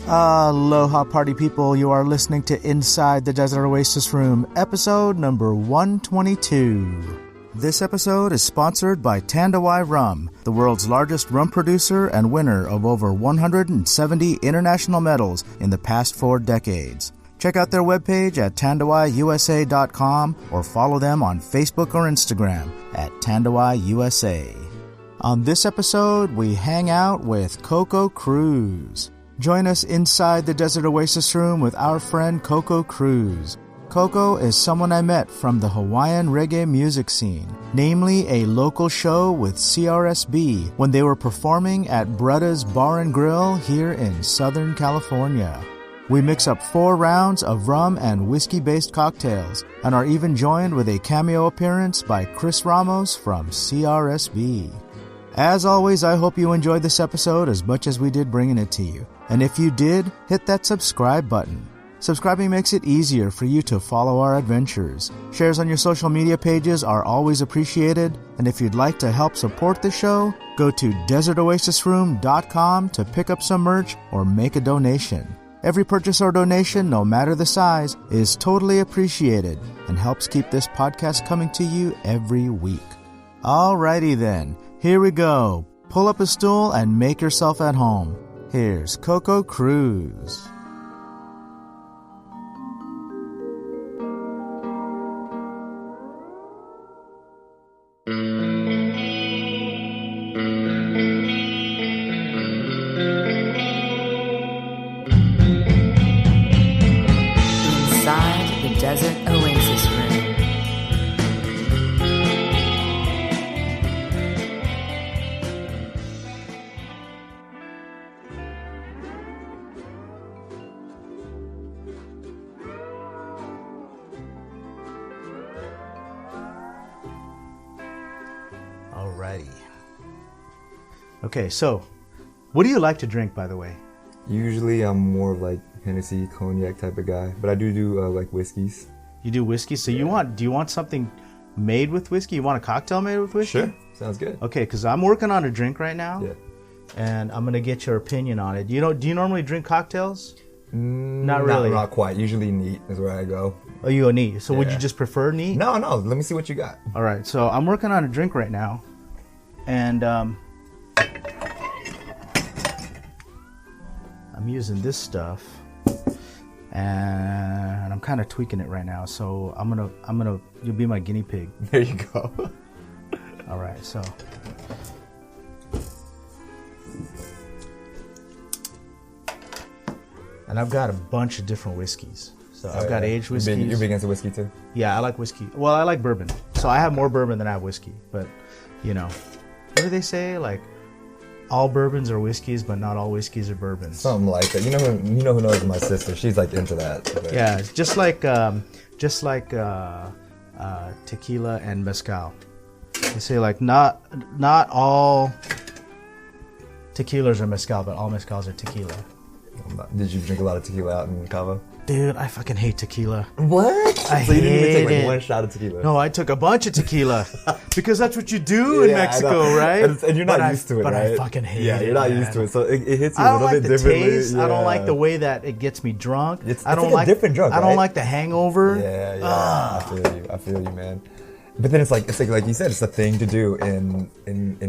Aloha party people, you are listening to Inside the Desert Oasis Room, episode number 122. This episode is sponsored by Tandawai Rum, the world's largest rum producer and winner of over 170 international medals in the past 4 decades. Check out their webpage at tandawaiusa.com or follow them on Facebook or Instagram at tandawaiusa. On this episode, we hang out with Coco Cruz. Join us inside the Desert Oasis Room with our friend Coco Cruz. Coco is someone I met from the Hawaiian Reggae music scene, namely a local show with CRSB when they were performing at Bruddah's Bar and Grill here in Southern California. We mix up 4 rounds of rum and whiskey-based cocktails and are even joined with a cameo appearance by Chris Ramos from CRSB. As always, I hope you enjoyed this episode as much as we did bringing it to you. And if you did, hit that subscribe button. Subscribing makes it easier for you to follow our adventures. Shares on your social media pages are always appreciated. And if you'd like to help support the show, go to desertoasisroom.com to pick up some merch or make a donation. Every purchase or donation, no matter the size, is totally appreciated and helps keep this podcast coming to you every week. Alrighty then, here we go. Pull up a stool and make yourself at home. Here's Coco Cruz. Inside the Desert Oasis Room. Alrighty. Okay, so what do you like to drink, by the way? Usually I'm more of like Hennessy, cognac type of guy, but I do like whiskeys. You do whiskey, so do you want something made with whiskey? You want a cocktail made with whiskey? Sure, sounds good. Okay, because I'm working on a drink right now. Yeah. And I'm gonna get your opinion on it. Do you normally drink cocktails? Not really. Not quite. Usually neat is where I go. Oh, you go neat. So would Yeah. you just prefer neat? No. Let me see what you got. All right. So I'm working on a drink right now, and I'm using this stuff, and I'm kind of tweaking it right now. So I'm gonna you'll be my guinea pig. There you go. All right. So. And I've got a bunch of different whiskeys. So I've got aged whiskeys. You're big into whiskey too? Yeah, I like whiskey. Well, I like bourbon. So I have more bourbon than I have whiskey. But, what do they say? Like, all bourbons are whiskeys, but not all whiskeys are bourbons. Something like that. You know who knows my sister? She's like into that. But. Yeah, it's just like tequila and mezcal. They say like not all tequilas are mezcal, but all mezcals are tequila. Did you drink a lot of tequila out in Cabo? Dude, I fucking hate tequila. What? So you didn't even take like it. one shot of tequila? No, I took a bunch of tequila because that's what you do in Yeah, Mexico, right? And you're not used to it, but right? I fucking hate it. Yeah, you're not man. used to it, so it hits you I a don't little like bit the differently. taste. I don't Yeah. like the way that it gets me drunk. It's I don't like a different drunk, I don't right? like the hangover. Yeah. I feel you, man. But then it's like you said, it's a thing to do in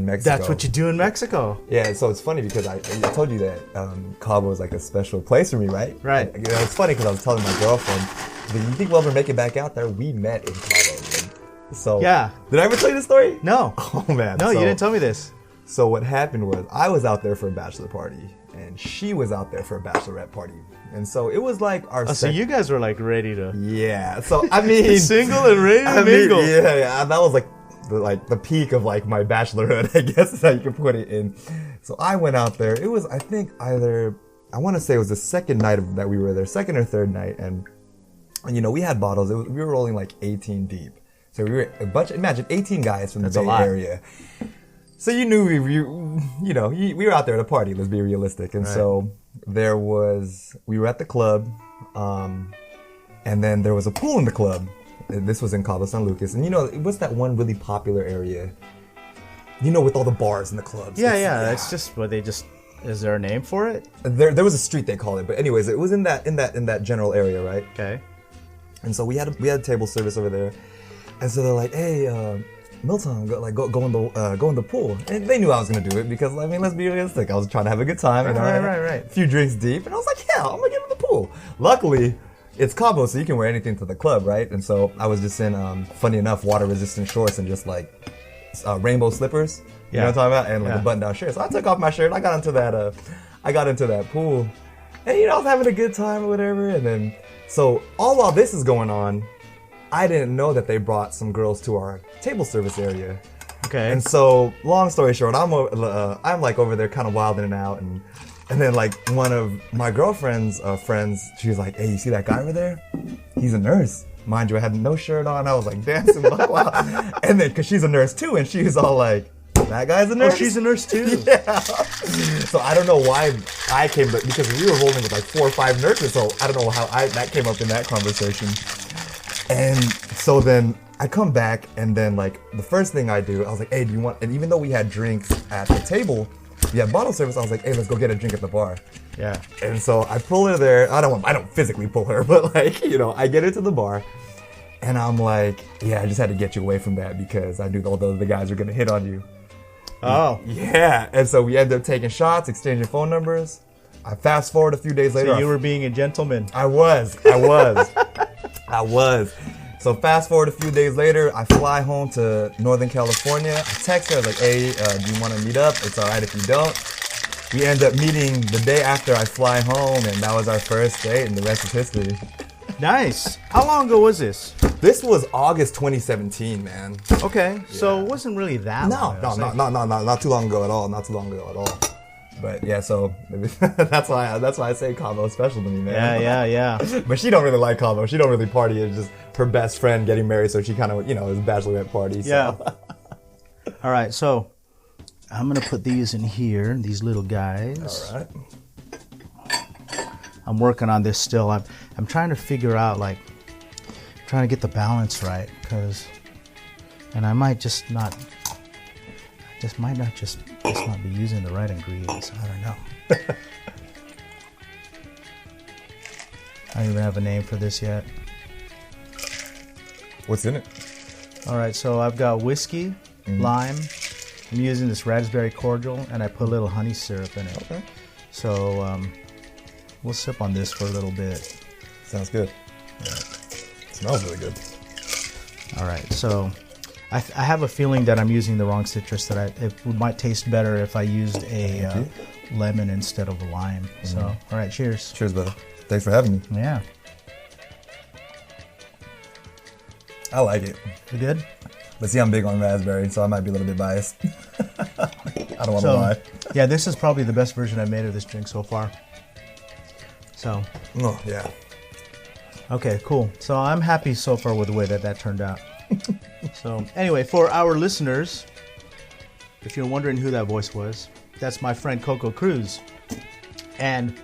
Mexico. That's what you do in Mexico. Yeah, so it's funny because I told you that Cabo is like a special place for me, right? Right. And, it's funny because I was telling my girlfriend, do you think we'll ever make it back out there? We met in Cabo, dude. So Yeah. Did I ever tell you this story? No. Oh man. No, you didn't tell me this. So what happened was I was out there for a bachelor party, and she was out there for a bachelorette party, and so it was like our. So you guys were like ready to Yeah. So I mean, single and ready to mingle. Yeah. That was like the peak of like my bachelorhood, I guess is how you can put it in. So I went out there. It was, I think, I want to say it was the second night that we were there, second or third night, and we had bottles. We were rolling like 18 deep. So we were imagine 18 guys from the Bay Area. So you knew we were out there at a party, let's be realistic. And so we were at the club, and then there was a pool in the club. This was in Cabo San Lucas. And what's that one really popular area? With all the bars and the clubs. Yeah. It's just where they just Is there a name for it? There was a street they called it, but anyways, it was in that general area, right? Okay. And so we had table service over there, and so they're like, "Hey, Milton, go in the pool." And they knew I was gonna do it because, I mean, let's be realistic. I was trying to have a good time, Right. A few drinks deep, and I was like, "Yeah, I'm gonna get in the pool." Luckily, it's Cabo, so you can wear anything to the club, right? And so I was just in, funny enough, water-resistant shorts and just like rainbow slippers. You know what I'm talking about? And like a button-down shirt. So I took off my shirt. I got into that pool, and I was having a good time or whatever. And then, so all while this is going on, I didn't know that they brought some girls to our table service area. Okay. And so, long story short, I'm like over there kind of wilding out, and then like one of my girlfriend's friends, she was like, "Hey, you see that guy over there? He's a nurse." Mind you, I had no shirt on. I was like dancing like wow. And then, cause she's a nurse too, and she was all like, "That guy's a nurse?" Oh, she's a nurse too. Yeah. So I don't know why I came, but because we were rolling with like 4 or 5 nurses, so I don't know how that came up in that conversation. And so then I come back, and then like the first thing I do, I was like, "Hey, do you want?" And even though we had drinks at the table, we had bottle service. I was like, "Hey, let's go get a drink at the bar." Yeah. And so I pull her there. I don't physically pull her, but like I get her to the bar, and I'm like, "Yeah, I just had to get you away from that because I knew all the other guys were gonna hit on you." Oh. Yeah. And so we ended up taking shots, exchanging phone numbers. I fast forward a few days later. So you were being a gentleman. I was. So fast forward a few days later, I fly home to Northern California. I text her, I was like, "Hey, do you want to meet up? It's all right if you don't." We end up meeting the day after I fly home, and that was our first date, and the rest is history. Nice. How long ago was this? This was August 2017, man. Okay, so it wasn't really that long. Not too long ago at all. Not too long ago at all. But yeah, so that's why I say Cabo is special to me, man. Yeah. But she don't really like Cabo. She don't really party. It's just her best friend getting married, so she kind of, it was a bachelorette party. So. Yeah. All right, so I'm gonna put these in here, these little guys. All right. I'm working on this still. I'm trying to figure out, like, trying to get the balance right, and I might just not be using the right ingredients. I don't know. I don't even have a name for this yet. What's in it? All right, so I've got whiskey, lime. I'm using this raspberry cordial, and I put a little honey syrup in it. Okay. So we'll sip on this for a little bit. Sounds good. Yeah. Smells really good. All right, so I have a feeling that I'm using the wrong citrus, that it might taste better if I used a lemon instead of a lime. So, all right, cheers. Cheers, brother. Thanks for having me. Yeah. I like it. You good? But see, I'm big on raspberry, so I might be a little bit biased. I don't want to lie. Yeah, this is probably the best version I've made of this drink so far. So. Oh, yeah. Okay, cool. So I'm happy so far with the way that turned out. So anyway, for our listeners, if you're wondering who that voice was, that's my friend Coco Cruz. And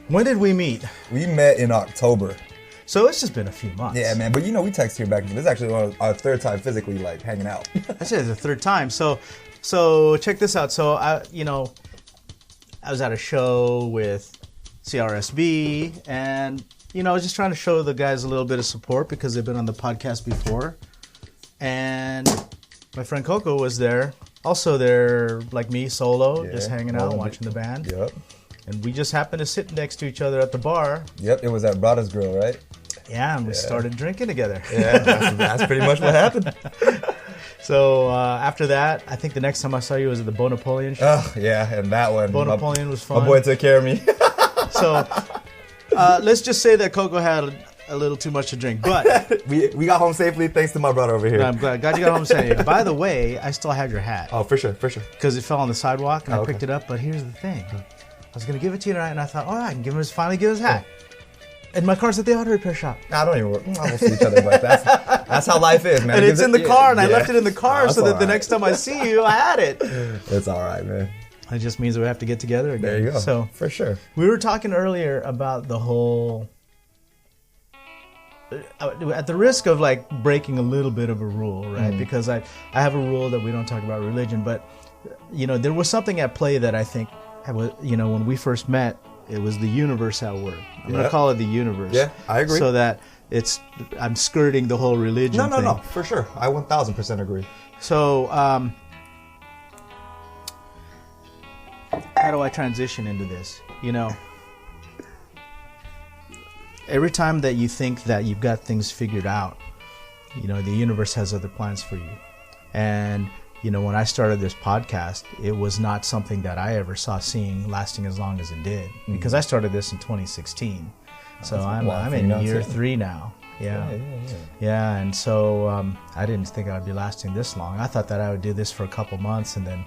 when did we meet? We met in October. So it's just been a few months. Yeah, man. But we text here back. This is actually our third time physically hanging out. That's it, the third time. So check this out. So I was at a show with CRSB, and I was just trying to show the guys a little bit of support because they've been on the podcast before. And my friend Coco was there, also there like me, solo, just hanging out, watching the band. Yep. And we just happened to sit next to each other at the bar. Yep, it was at Bruddah's Grill, right? Yeah, and we started drinking together. Yeah, that's pretty much what happened. So after that, I think the next time I saw you was at the Bo Napoleon show. Oh, yeah, and that one. Bo Napoleon was fun. My boy took care of me. So let's just say that Coco had a little too much to drink, but we got home safely thanks to my brother over here. I'm glad you got home safe. By the way, I still have your hat. Oh, for sure. Because it fell on the sidewalk, and I picked it up. But here's the thing: I was gonna give it to you tonight, and I thought, I can finally give his hat. And my car's at the auto repair shop. I don't even work. We'll see each other, but that's how life is, man. And it's in the car, and I left it in the car so that the next time I see you, I had it. It's all right, man. It just means we have to get together again. There you go. So for sure. We were talking earlier about the whole. At the risk of breaking a little bit of a rule, right? Because I have a rule that we don't talk about religion, but there was something at play that I think when we first met, it was the universe at work. I'm going to call it the universe. Yeah, I agree. So that I'm skirting the whole religion thing. No, for sure. I 1000% agree. So, how do I transition into this? Every time that you think that you've got things figured out, the universe has other plans for you. And, when I started this podcast, it was not something that I ever saw lasting as long as it did. Because I started this in 2016. So I'm in year 3 now. Yeah. And so I didn't think I would be lasting this long. I thought that I would do this for a couple months and then,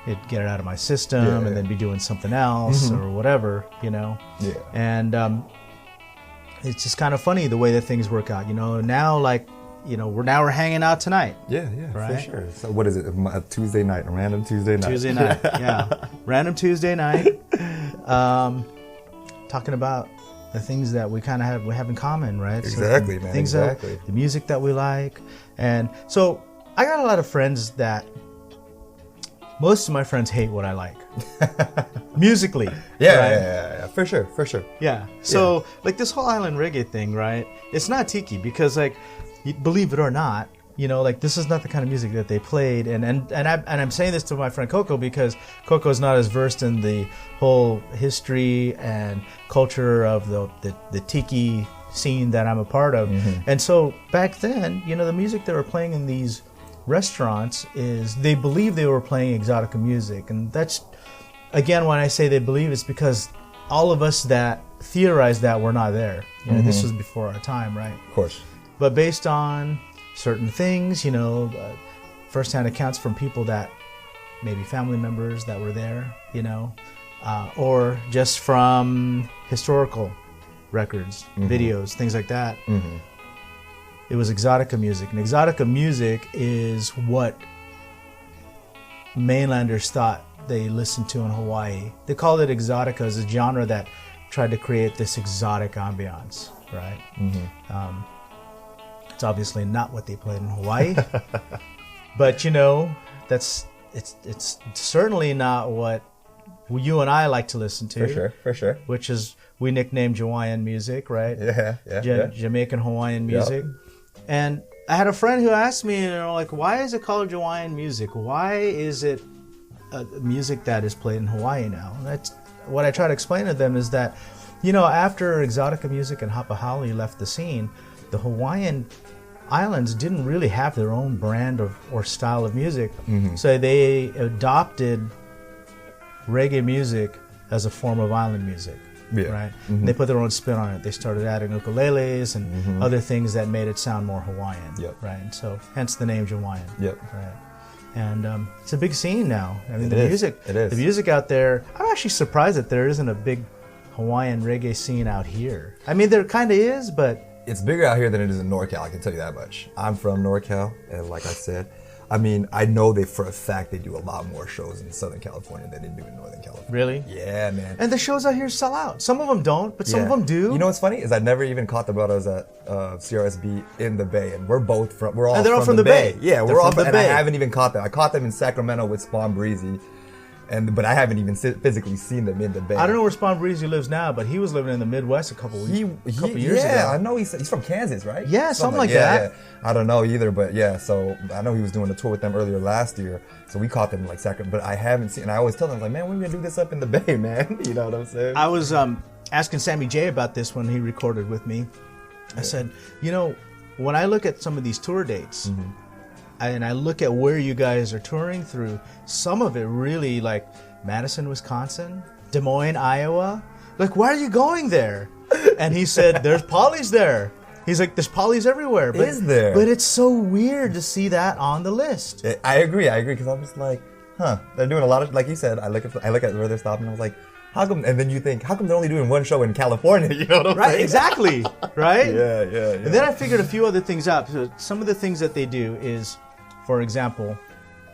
it'd get it out of my system and then be doing something else or whatever, Yeah. And it's just kind of funny the way that things work out. Now we're hanging out tonight. Yeah, right? For sure. So what is it? A Tuesday night, a random Tuesday night. Tuesday night, yeah. Random Tuesday night. Talking about the things that we kind of have in common, right? Exactly, so man. Things exactly. The music that we like. And so I got a lot of friends that most of my friends hate what I like. Musically. Yeah, for sure. Yeah. So like this whole island reggae thing, right? It's not tiki because believe it or not, this is not the kind of music that they played. And I'm saying this to my friend Coco because Coco is not as versed in the whole history and culture of the tiki scene that I'm a part of. And so back then, the music they were playing in these restaurants is they believe they were playing exotica music. And that's, again, when I say they believe, it's because all of us that theorized that were not there. This was before our time, right? Of course. But based on certain things, first-hand accounts from people that maybe family members that were there, or just from historical records, videos, things like that. It was exotica music. And exotica music is what mainlanders thought they listened to in Hawaii. They called it exotica as a genre that tried to create this exotic ambiance, right? It's obviously not what they played in Hawaii, but it's certainly not what you and I like to listen to. For sure. Which is we nicknamed Hawaiian music, right? Yeah. Jamaican Hawaiian music. And I had a friend who asked me, why is it called Hawaiian music? Why is it music that is played in Hawaii now? And that's what I try to explain to them is that, after exotica music and Hapahali left the scene, the Hawaiian islands didn't really have their own brand or style of music. So they adopted reggae music as a form of island music. Right? They put their own spin on it. They started adding ukuleles and other things that made it sound more Hawaiian. Right? And so hence the name Hawaiian. Right? And it's a big scene now. I mean, the music out there. I'm actually surprised that there isn't a big Hawaiian reggae scene out here. I mean, there kind of is, but it's bigger out here than it is in NorCal. I can tell you that much. I'm from NorCal, and like I said, I know for a fact they do a lot more shows in Southern California than they do in Northern California. Really? Yeah, man. And the shows out here sell out. Some of them don't, but some of them do. You know what's funny is I never even caught the brothers at CRSB in the Bay, and we're all from the Bay. Yeah, we're all from the Bay. I haven't even caught them. I caught them in Sacramento with Spawn Breezy. But I haven't even physically seen them in the Bay. I don't know where Spawn Breezy lives now, but he was living in the Midwest a couple years ago. Yeah, I know he's from Kansas, right? Yeah, something like that. Yeah. I don't know either, but yeah. So I know he was doing a tour with them earlier last year. So we caught them in Sacramento, but I haven't seen. And I always tell them man, when are we gonna do this up in the Bay, man? You know what I'm saying? I was asking Sammy J about this when he recorded with me. I said, when I look at some of these tour dates. And I look at where you guys are touring through, some of it really like Madison, Wisconsin, Des Moines, Iowa. Like, why are you going there? And he said, there's polys there. He's like, there's polys everywhere. But, is there? But it's so weird to see that on the list. I agree, because I'm just like, they're doing a lot of, like you said, I look at where they're stopping, and I was like, how come? And then you think, how come they're only doing one show in California? You know what I'm saying? Right, exactly. Right? Yeah. And then I figured a few other things out. So some of the things that they do is, for example,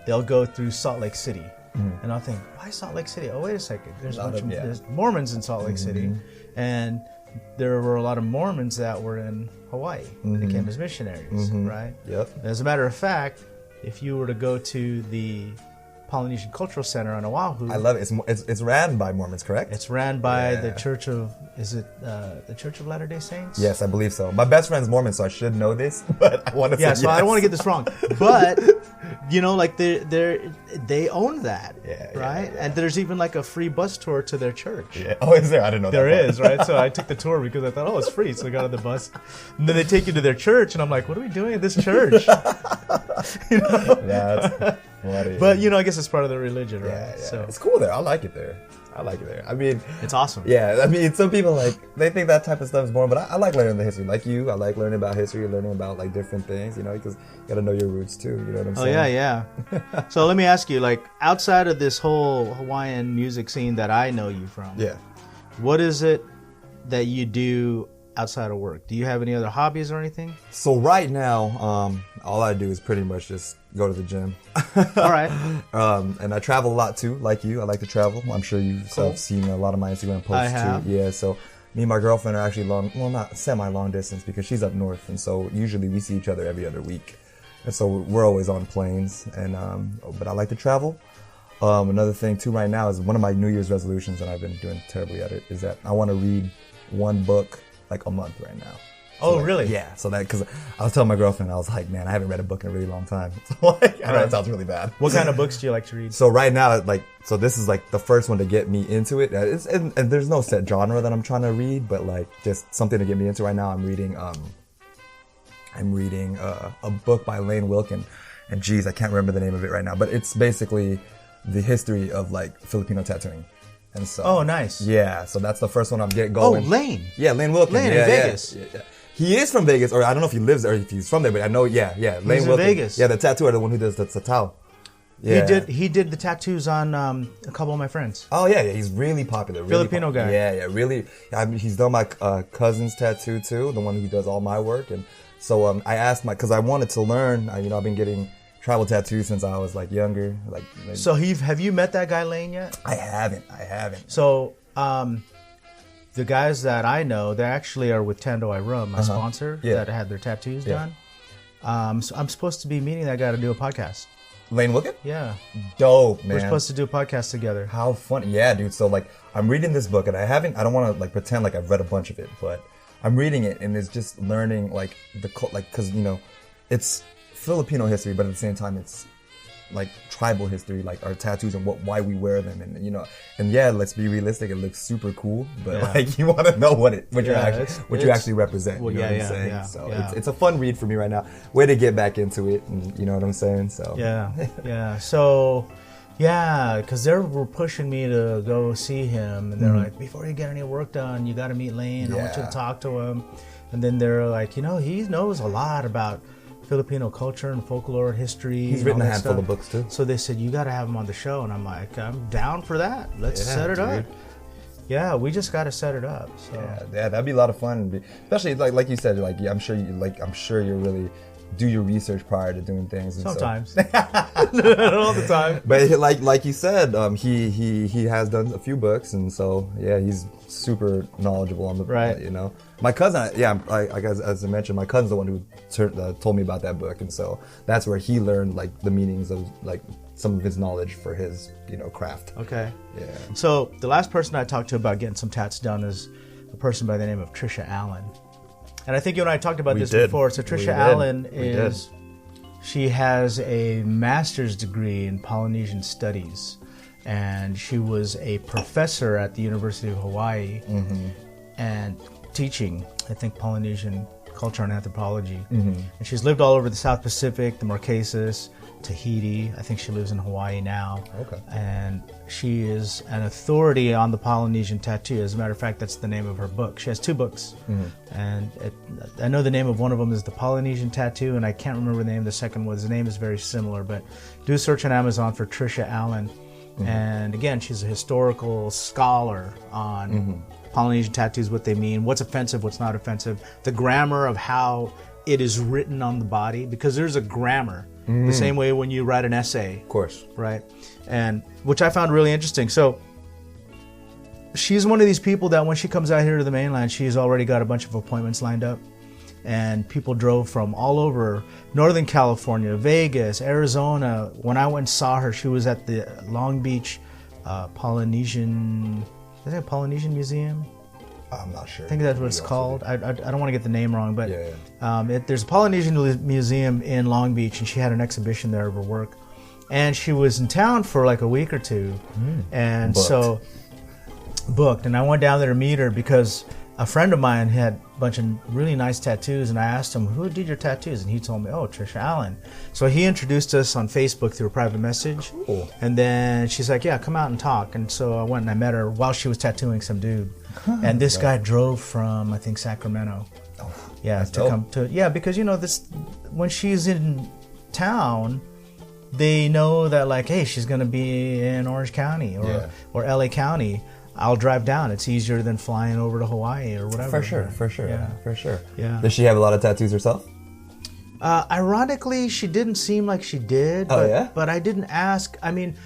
they'll go through Salt Lake City. And I'll think, why Salt Lake City? Oh, wait a second. There's Mormons in Salt Lake City. And there were a lot of Mormons that were in Hawaii. They came as missionaries, right? Yep. As a matter of fact, if you were to go to the Polynesian Cultural Center on Oahu. I love it. It's ran by Mormons, correct? It's ran by the Church of, is it the Church of Latter-day Saints? Yes, I believe so. My best friend's Mormon, so I should know this, but I want to say yes. So I don't want to get this wrong. But, you know, like they own that, right? Yeah. And there's even like a free bus tour to their church. Yeah. Oh, is there? I didn't know there that. There is, right? So I took the tour because I thought, oh, it's free. So I got on the bus. And then they take you to their church, and I'm like, what are we doing at this church? You know? That's funny. But, you know, I guess it's part of the religion, right? Yeah. So it's cool there. I like it there. I mean, it's awesome. Yeah, I mean, some people they think that type of stuff is boring, but I like learning the history. Like you, I like learning about history, learning about like different things, you know, because you got to know your roots too. You know what I'm saying? Oh yeah. So let me ask you, like, outside of this whole Hawaiian music scene that I know you from, what is it that you do outside of work? Do you have any other hobbies or anything? So right now, all I do is pretty much just go to the gym. All right. And I travel a lot too, like you. I like to travel. I'm sure you've seen a lot of my Instagram posts I have. too. Yeah, so me and my girlfriend are actually not semi-long distance because she's up north. And so usually we see each other every other week. And so we're always on planes. And but I like to travel. Another thing too right now is one of my New Year's resolutions, and I've been doing terribly at it, is that I want to read one book like a month right now. So really? Yeah. So that, because I was telling my girlfriend, I was like, man, I haven't read a book in a really long time. So like, I know it sounds really bad. What kind of books do you like to read? So right now, so this is like the first one to get me into it. And there's no set genre that I'm trying to read, but like just something to get me into right now. I'm reading a book by Lane Wilkin, and geez, I can't remember the name of it right now, but it's basically the history of like Filipino tattooing. And so, oh, nice. Yeah, so that's the first one I'm getting going. Oh, Lane. Yeah, Lane Wilkin. Lane in Vegas. Yeah. He is from Vegas, or I don't know if he lives there or if he's from there, but I know, Lane Wilkin. In Vegas. Yeah, the tattooer, the one who does the tatao. Yeah. He did the tattoos on a couple of my friends. Oh, yeah, he's really popular. Really Filipino guy. Yeah, really. I mean, he's done my cousin's tattoo, too, the one who does all my work. And so I asked because I wanted to learn, I've been getting tribal tattoos since I was like younger. So have you met that guy Lane yet? I haven't. So the guys that I know, they actually are with Tandoi Rum, my sponsor, that had their tattoos done. So I'm supposed to be meeting that guy to do a podcast. Lane Wilkin? Yeah. Dope, man. We're supposed to do a podcast together. How funny. Yeah, dude. So like I'm reading this book, and I don't want to like pretend like I've read a bunch of it, but I'm reading it, and it's just learning like because it's Filipino history, but at the same time it's like tribal history, like our tattoos and why we wear them, and let's be realistic, it looks super cool, but like you want to know what you actually represent. You know what I'm saying? Yeah, so it's a fun read for me right now. Way to get back into it, and you know what I'm saying? So So because they were pushing me to go see him, and they're like, before you get any work done, you got to meet Lane. I want you to talk to him. And then they're like, he knows a lot about Filipino culture and folklore history. He's written a handful of books too. So they said, you got to have him on the show. And I'm like, I'm down for that. Let's set it up. Yeah, we just got to set it up. So. Yeah, that'd be a lot of fun. Especially like you said, I'm sure you really do your research prior to doing things. And sometimes, not all the time. But like you said, he has done a few books, and so he's super knowledgeable on the My cousin, as I mentioned, my cousin's the one who told me about that book, and so that's where he learned like the meanings of like some of his knowledge for his craft. Okay. Yeah. So the last person I talked to about getting some tats done is a person by the name of Trisha Allen. And I think you and I talked about this before. So Trisha Allen she has a master's degree in Polynesian studies, and she was a professor at the University of Hawaii and teaching, I think, Polynesian culture and anthropology. And she's lived all over the South Pacific, the Marquesas, Tahiti. I think she lives in Hawaii now. Okay. And she is an authority on the Polynesian tattoo. As a matter of fact, that's the name of her book. She has 2 books. And I know the name of one of them is The Polynesian Tattoo, and I can't remember the name of the second one. The name is very similar, but do a search on Amazon for Trisha Allen. And again, she's a historical scholar on Polynesian tattoos, what they mean, what's offensive, what's not offensive, the grammar of how it is written on the body, because there's a grammar. The same way when you write an essay. Of course. Right? And which I found really interesting. So she's one of these people that when she comes out here to the mainland, she's already got a bunch of appointments lined up. and people drove from all over Northern California, Vegas, Arizona. When I went and saw her, she was at the Long Beach Polynesian Museum. I'm not sure. I think that's what it's called. I don't want to get the name wrong, but there's a Polynesian museum in Long Beach, and she had an exhibition there of her work. And she was in town for like a week or two, and booked. And I went down there to meet her because a friend of mine had a bunch of really nice tattoos, and I asked him, who did your tattoos? And he told me, Trisha Allen. So he introduced us on Facebook through a private message. Cool. And then she's like, yeah, come out and talk. And so I went and I met her while she was tattooing some dude. And this guy drove from, I think, Sacramento. Because, when she's in town, they know that, like, hey, she's going to be in Orange County or LA County. I'll drive down. It's easier than flying over to Hawaii or whatever. For sure. Yeah. Does she have a lot of tattoos herself? Ironically, she didn't seem like she did. But I didn't ask. I mean,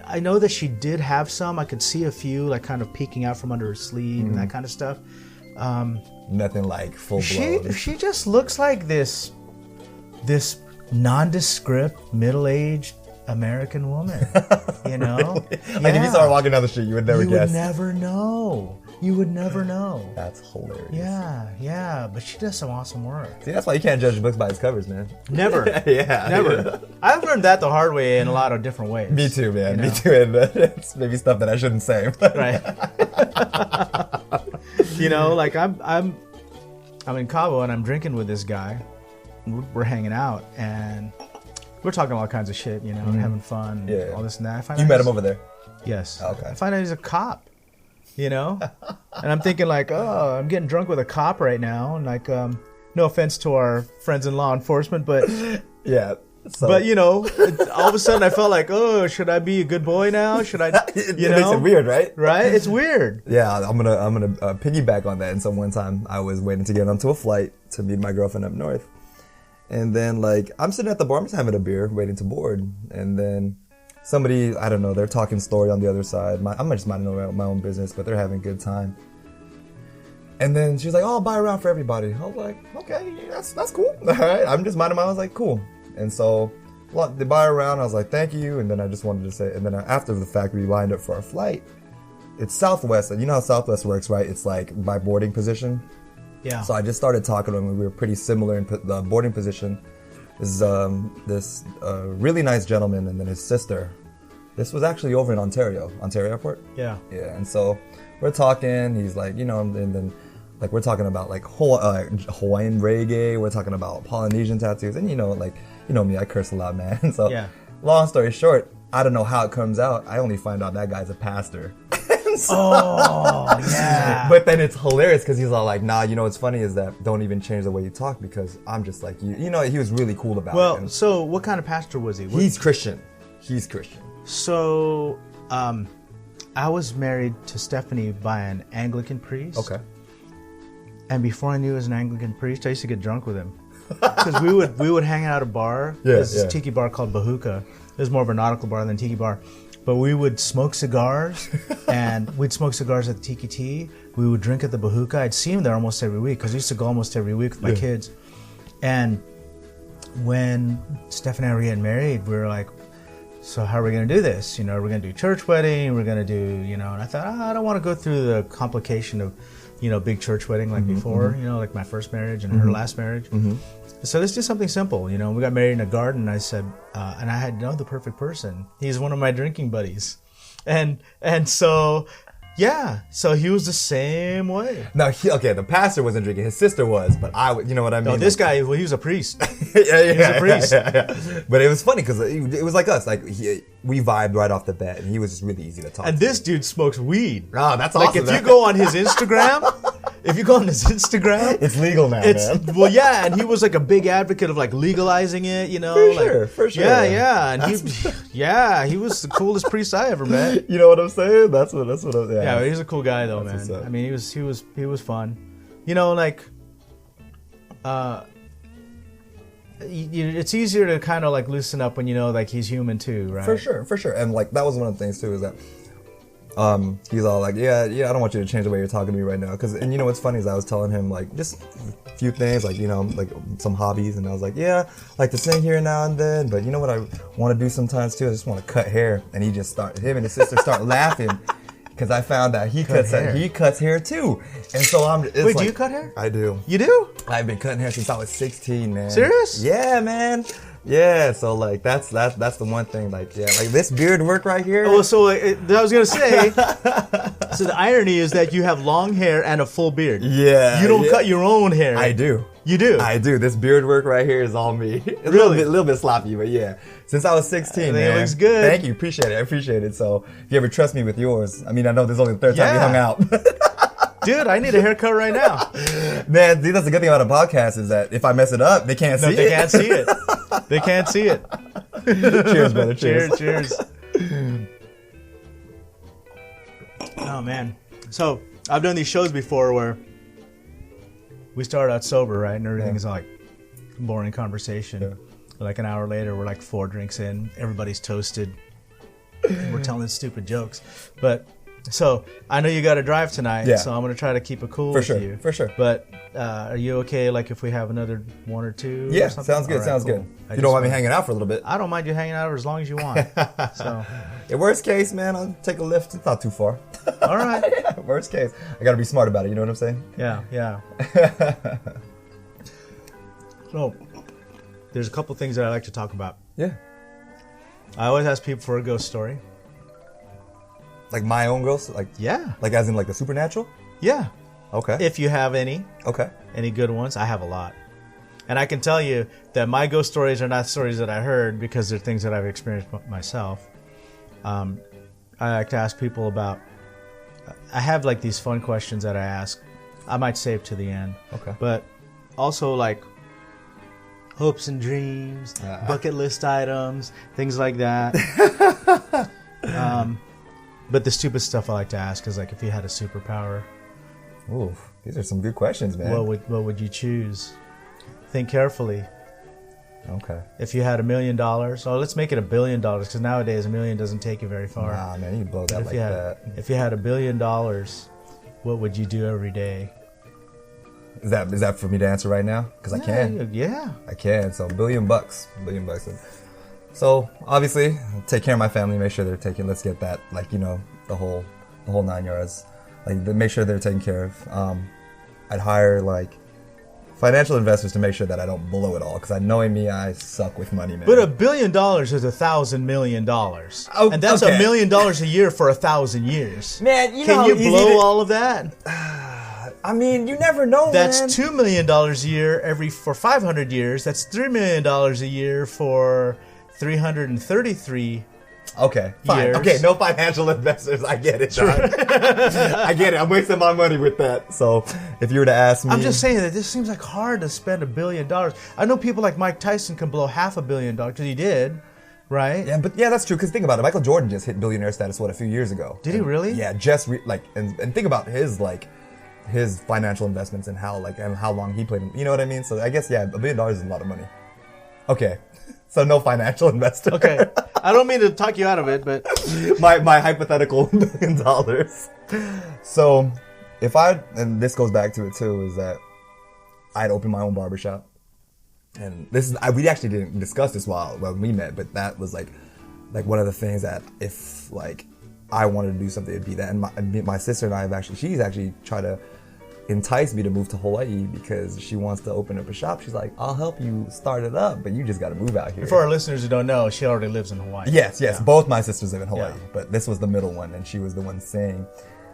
I know that she did have some. I could see a few, like, kind of peeking out from under her sleeve and that kind of stuff. Nothing like full blown. She just looks like this nondescript, middle-aged American woman, you know? Really? Like, if you saw her walking down the street, you would never guess. You would never know. That's hilarious. Yeah, but she does some awesome work. See, that's why you can't judge books by its covers, man. Never. Never. I've learned that the hard way in a lot of different ways. Me too, man. You know? Me too, and it's maybe stuff that I shouldn't say. Right. Like I'm in Cabo and I'm drinking with this guy. We're hanging out and we're talking all kinds of shit, and having fun, all this and that. You met him over there? Yes. Okay. I find out he's a cop, and I'm thinking like, I'm getting drunk with a cop right now, and like, no offense to our friends in law enforcement, but yeah. So. But all of a sudden I felt like, should I be a good boy now? Should I? It makes it weird, right? Right? It's weird. Yeah, I'm gonna piggyback on that. And so one time I was waiting to get onto a flight to meet my girlfriend up north. And then, like, I'm sitting at the bar, I'm just having a beer, waiting to board. And then somebody, I don't know, they're talking story on the other side. I'm just minding my own business, but they're having a good time. And then she's like, I'll buy around for everybody. I was like, okay, that's cool. All right, I'm just minding my own. I was like, cool. And so they buy around. I was like, thank you. And then I just wanted to say, and then after the fact, we lined up for our flight. It's Southwest. And you know how Southwest works, right? It's like by boarding position. Yeah. So I just started talking to him, and we were pretty similar in the boarding position. Is this really nice gentleman, and then his sister. This was actually over in Ontario Airport. Yeah. Yeah, and so we're talking. He's like, and then like we're talking about like Hawaiian Reggae. We're talking about Polynesian tattoos, and me, I curse a lot, man. So long story short, I don't know how it comes out. I only find out that guy's a pastor. But then it's hilarious because he's all like, nah, what's funny is that don't even change the way you talk because I'm just like you. He was really cool about it. Well, so what kind of pastor was he? He's Christian. So, I was married to Stephanie by an Anglican priest. Okay. And before I knew he was an Anglican priest, I used to get drunk with him. Because we would hang out at a bar. There's this tiki bar called Bahuka. It was more of a nautical bar than a tiki bar. But we would smoke cigars, and we'd smoke cigars at the Tiki Tea. We would drink at the Bahuka. I'd see him there almost every week because I used to go almost every week with my kids. And when Steph and I were getting married, we were like, so how are we going to do this? We're going to do church wedding. We're going to do, and I thought, I don't want to go through the complication of, big church wedding like before, like my first marriage and her last marriage. So let's do something simple. We got married in a garden. And I said, and I had the perfect person. He's one of my drinking buddies, and so so he was the same way. Now, the pastor wasn't drinking. His sister was, but you know what I mean. No, this guy, he was a priest. He was a priest. Yeah. But it was funny because it was like us. Like we vibed right off the bat, and he was just really easy to talk to. And this dude smokes weed. Oh, that's awesome. Like if you go on his Instagram. It's legal now, man. Well, yeah, and he was like a big advocate of like legalizing it, For sure. Yeah, and he was the coolest priest I ever met. You know what I'm saying? That's what I'm. Yeah, he's a cool guy though, man. I mean, he was fun. It's easier to kind of like loosen up when like he's human too, right? For sure. And like that was one of the things too is that he's all like, yeah, I don't want you to change the way you're talking to me right now. And you know what's funny is I was telling him like just a few things, like, you know, like some hobbies, and I was like, yeah, I like to sing here now and then, but you know what I want to do sometimes too? I just want to cut hair. And him and his sister start laughing because I found that he cuts hair too. And so Wait, do you cut hair? I do. You do? I've been cutting hair since I was 16, man. Serious? Yeah, man. Yeah, so like that's the one thing, like, yeah, like this beard work right here. Oh, so I was gonna say. So the irony is that you have long hair and a full beard. Yeah, you don't cut your own hair. I do. You do? I do. This beard work right here is all me. A little bit sloppy, but yeah. Since I was 16, man. It looks good. Thank you, appreciate it. I appreciate it. So if you ever trust me with yours, I mean, I know this is only the third time we hung out. Dude, I need a haircut right now. Man, that's the good thing about a podcast is that if I mess it up, they can't see it. They can't see it. They can't see it. Cheers, brother. Cheers. Oh, man. So, I've done these shows before where we start out sober, right? And everything is like boring conversation. Yeah. Like an hour later, we're like 4 drinks in. Everybody's toasted. We're telling stupid jokes. But... So, I know you got to drive tonight, so I'm going to try to keep it cool with you. For sure. But are you okay, like, if we have another 1 or 2? Yeah, or something? sounds good, All right, good. I You don't want me hanging out for a little bit? I don't mind you hanging out as long as you want. So, In worst case, man, I'll take a lift. It's not too far. all right. Worst case. I got to be smart about it, you know what I'm saying? Yeah. So, there's a couple things that I like to talk about. Yeah. I always ask people for a ghost story. Like my own ghost? Like, Yeah. like as in like the supernatural? Yeah. Okay. If you have any good ones, I have a lot. And I can tell you that my ghost stories are not stories that I heard because they're things that I've experienced myself. I like to ask people about... I have like these fun questions that I ask. I might save to the end. Okay. But also like hopes and dreams, bucket list items, things like that. But the stupid stuff I like to ask is like, if you had a superpower, Ooh, these are some good questions, man. what would you choose? Think carefully. Okay. If you had $1 million, let's make it $1 billion, because nowadays $1 million doesn't take you very far. Nah, man, you blow that like that. If you had $1 billion, what would you do every day? Is that for me to answer right now? Because I can. Yeah. I can. So $1 billion. $1 billion. So obviously, take care of my family. Make sure they're taken. Let's get that, like, you know, the whole 9 yards. Like, make sure they're taken care of. I'd hire like financial investors to make sure that I don't blow it all. Because knowing me, I suck with money, man. But $1 billion is $1,000 million, Oh, and that's okay. $1 million a year for 1,000 years. Man, you know can how you easy blow all of that? I mean, you never know, That's man. $2 million a year for 500 years. That's $3 million a year for 333 Okay, fine. years. Okay, no financial investors. I get it, John. I get it. I'm wasting my money with that. So, if you were to ask me, I'm just saying that this seems like hard to spend $1 billion. I know people like Mike Tyson can blow $500 million because he did, right? Yeah, but yeah, that's true. Because think about it. Michael Jordan just hit billionaire status a few years ago. Did he really? Yeah, and think about his financial investments and how long he played. You know what I mean? So I guess $1 billion is a lot of money. Okay. So no financial investor. Okay. I don't mean to talk you out of it, but my hypothetical $1 billion. So and this goes back to it too, is that I'd open my own barbershop. And we actually didn't discuss this when we met, but that was like one of the things that if like I wanted to do something, it'd be that. And my sister and she's actually tried to entice me to move to Hawaii because she wants to open up a shop. She's like, I'll help you start it up, but you just got to move out here. for our listeners who don't know, she already lives in Hawaii. Yes. Yeah. Both my sisters live in Hawaii, but this was the middle one, and she was the one saying,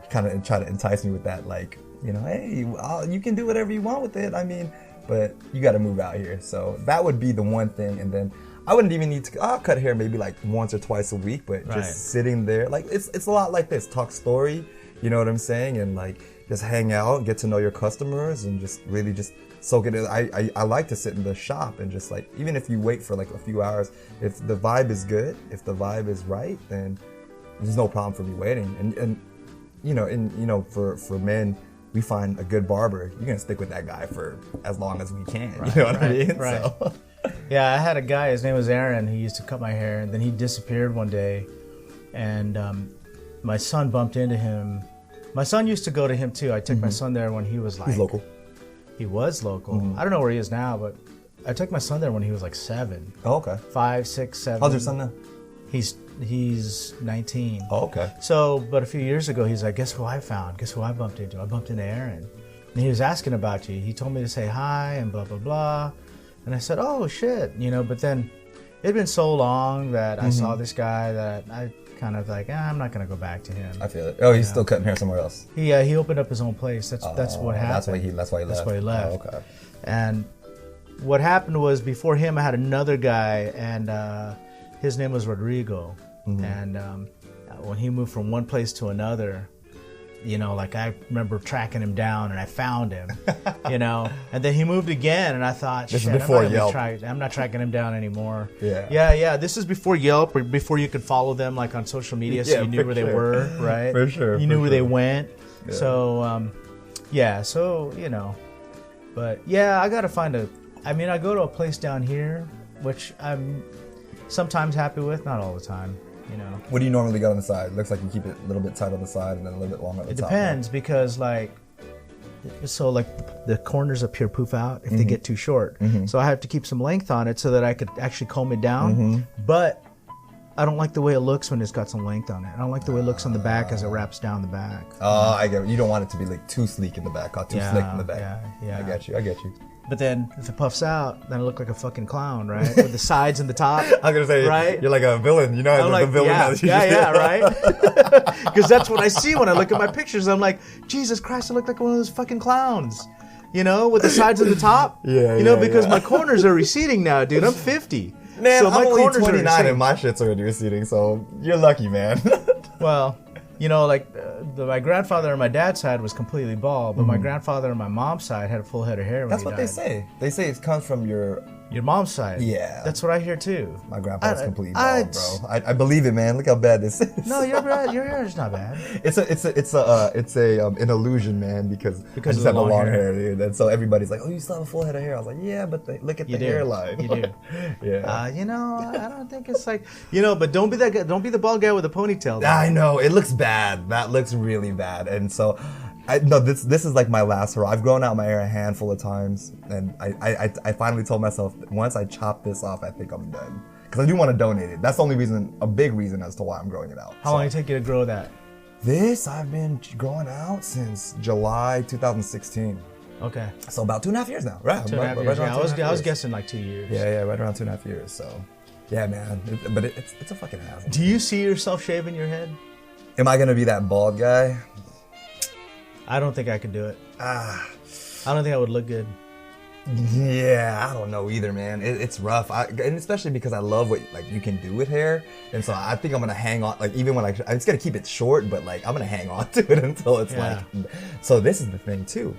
kind of try to entice me with that, like, you know, hey, you can do whatever you want with it. I mean, but you got to move out here. So that would be the one thing, and then I wouldn't even need to. I'll cut hair maybe like once or twice a week, but just sitting there, like it's a lot like this. Talk story, you know what I'm saying, and like just hang out, get to know your customers, and just really just soak it in. I like to sit in the shop and just like, even if you wait for like a few hours, if the vibe is good, if the vibe is right, then there's no problem for me waiting. And for men, we find a good barber, you're gonna stick with that guy for as long as we can. You know what I mean? Right. So. Yeah, I had a guy, his name was Aaron. He used to cut my hair, and then he disappeared one day. And my son bumped into him. My son used to go to him too. I took my son there when he was like... He's local. He was local. I don't know where he is now, but I took my son there when he was like 7. Oh, okay. 5, 6, 7. How's your son now? He's 19. Oh, okay. So, but a few years ago, he's like, guess who I found? Guess who I bumped into? I bumped into Aaron. And he was asking about you. He told me to say hi and blah, blah, blah. And I said, oh, shit. You know, but then it had been so long that I saw this guy that I kind of like, I'm not going to go back to him. I feel it. Oh, he's still cutting hair somewhere else. He opened up his own place. That's what happened. That's why he left. Oh, okay. And what happened was before him, I had another guy, and his name was Rodrigo. And when he moved from one place to another, you know, like I remember tracking him down and I found him, you know, and then he moved again and I thought, this is before Yelp. I'm not tracking him down anymore. Yeah. This is before Yelp, or before you could follow them like on social media, so you knew where they were, right? For sure. You knew where they went. Yeah. So, so, you know, but yeah, I got to find I go to a place down here, which I'm sometimes happy with, not all the time. You know. What do you normally got on the side? Looks like you keep it a little bit tight on the side and then a little bit long at the top. It depends, because like the corners up here poof out if they get too short. So I have to keep some length on it so that I could actually comb it down. But I don't like the way it looks when it's got some length on it. I don't like the way it looks on the back as it wraps down the back. Oh, I get it. You don't want it to be like too sleek in the back, or too slick in the back. Yeah. I get you. But then if it puffs out, then I look like a fucking clown, right? With the sides and the top. I was gonna say, right? You're like a villain. You know, I'm like, the villain. Right? Because that's what I see when I look at my pictures. I'm like, Jesus Christ, I look like one of those fucking clowns. You know, with the sides and the top. Because my corners are receding now, dude. I'm 50. Man, so I'm only 29 and my shit's already receding, so you're lucky, man. Well, you know, like my grandfather on my dad's side was completely bald, but my grandfather on my mom's side had a full head of hair when That's he what died. they say. They say it comes from your mom's side. Yeah. That's what I hear too. My grandpa's completely bald, bro. I believe it, man. Look how bad this is. No, your hair is not bad. It's an illusion, man, because I just have a long hair, dude. And so everybody's like, oh, you still have a full head of hair. I was like, yeah, but look at the hairline. You do. Yeah. You know, I don't think it's like, you know, but don't be that guy, don't be the bald guy with a ponytail. Though. I know, it looks bad. That looks really bad. And so this is like my last hurrah. I've grown out my hair a handful of times, and I finally told myself that once I chop this off, I think I'm done. Because I do want to donate it. That's the only reason, a big reason as to why I'm growing it out. How long did it take you to grow that? This, I've been growing out since July 2016. Okay. So about 2.5 years now. Right. 2.5 years. I was guessing like 2 years. Yeah, right around 2.5 years. So, yeah, man. But it's a fucking hassle. Do you see yourself shaving your head? Am I going to be that bald guy? I don't think I could do it. I don't think I would look good. Yeah, I don't know either, man. It's rough, and especially because I love what like you can do with hair, and so I think I'm gonna hang on. Like even when I'm just gonna keep it short, but like I'm gonna hang on to it until it's like. So this is the thing too,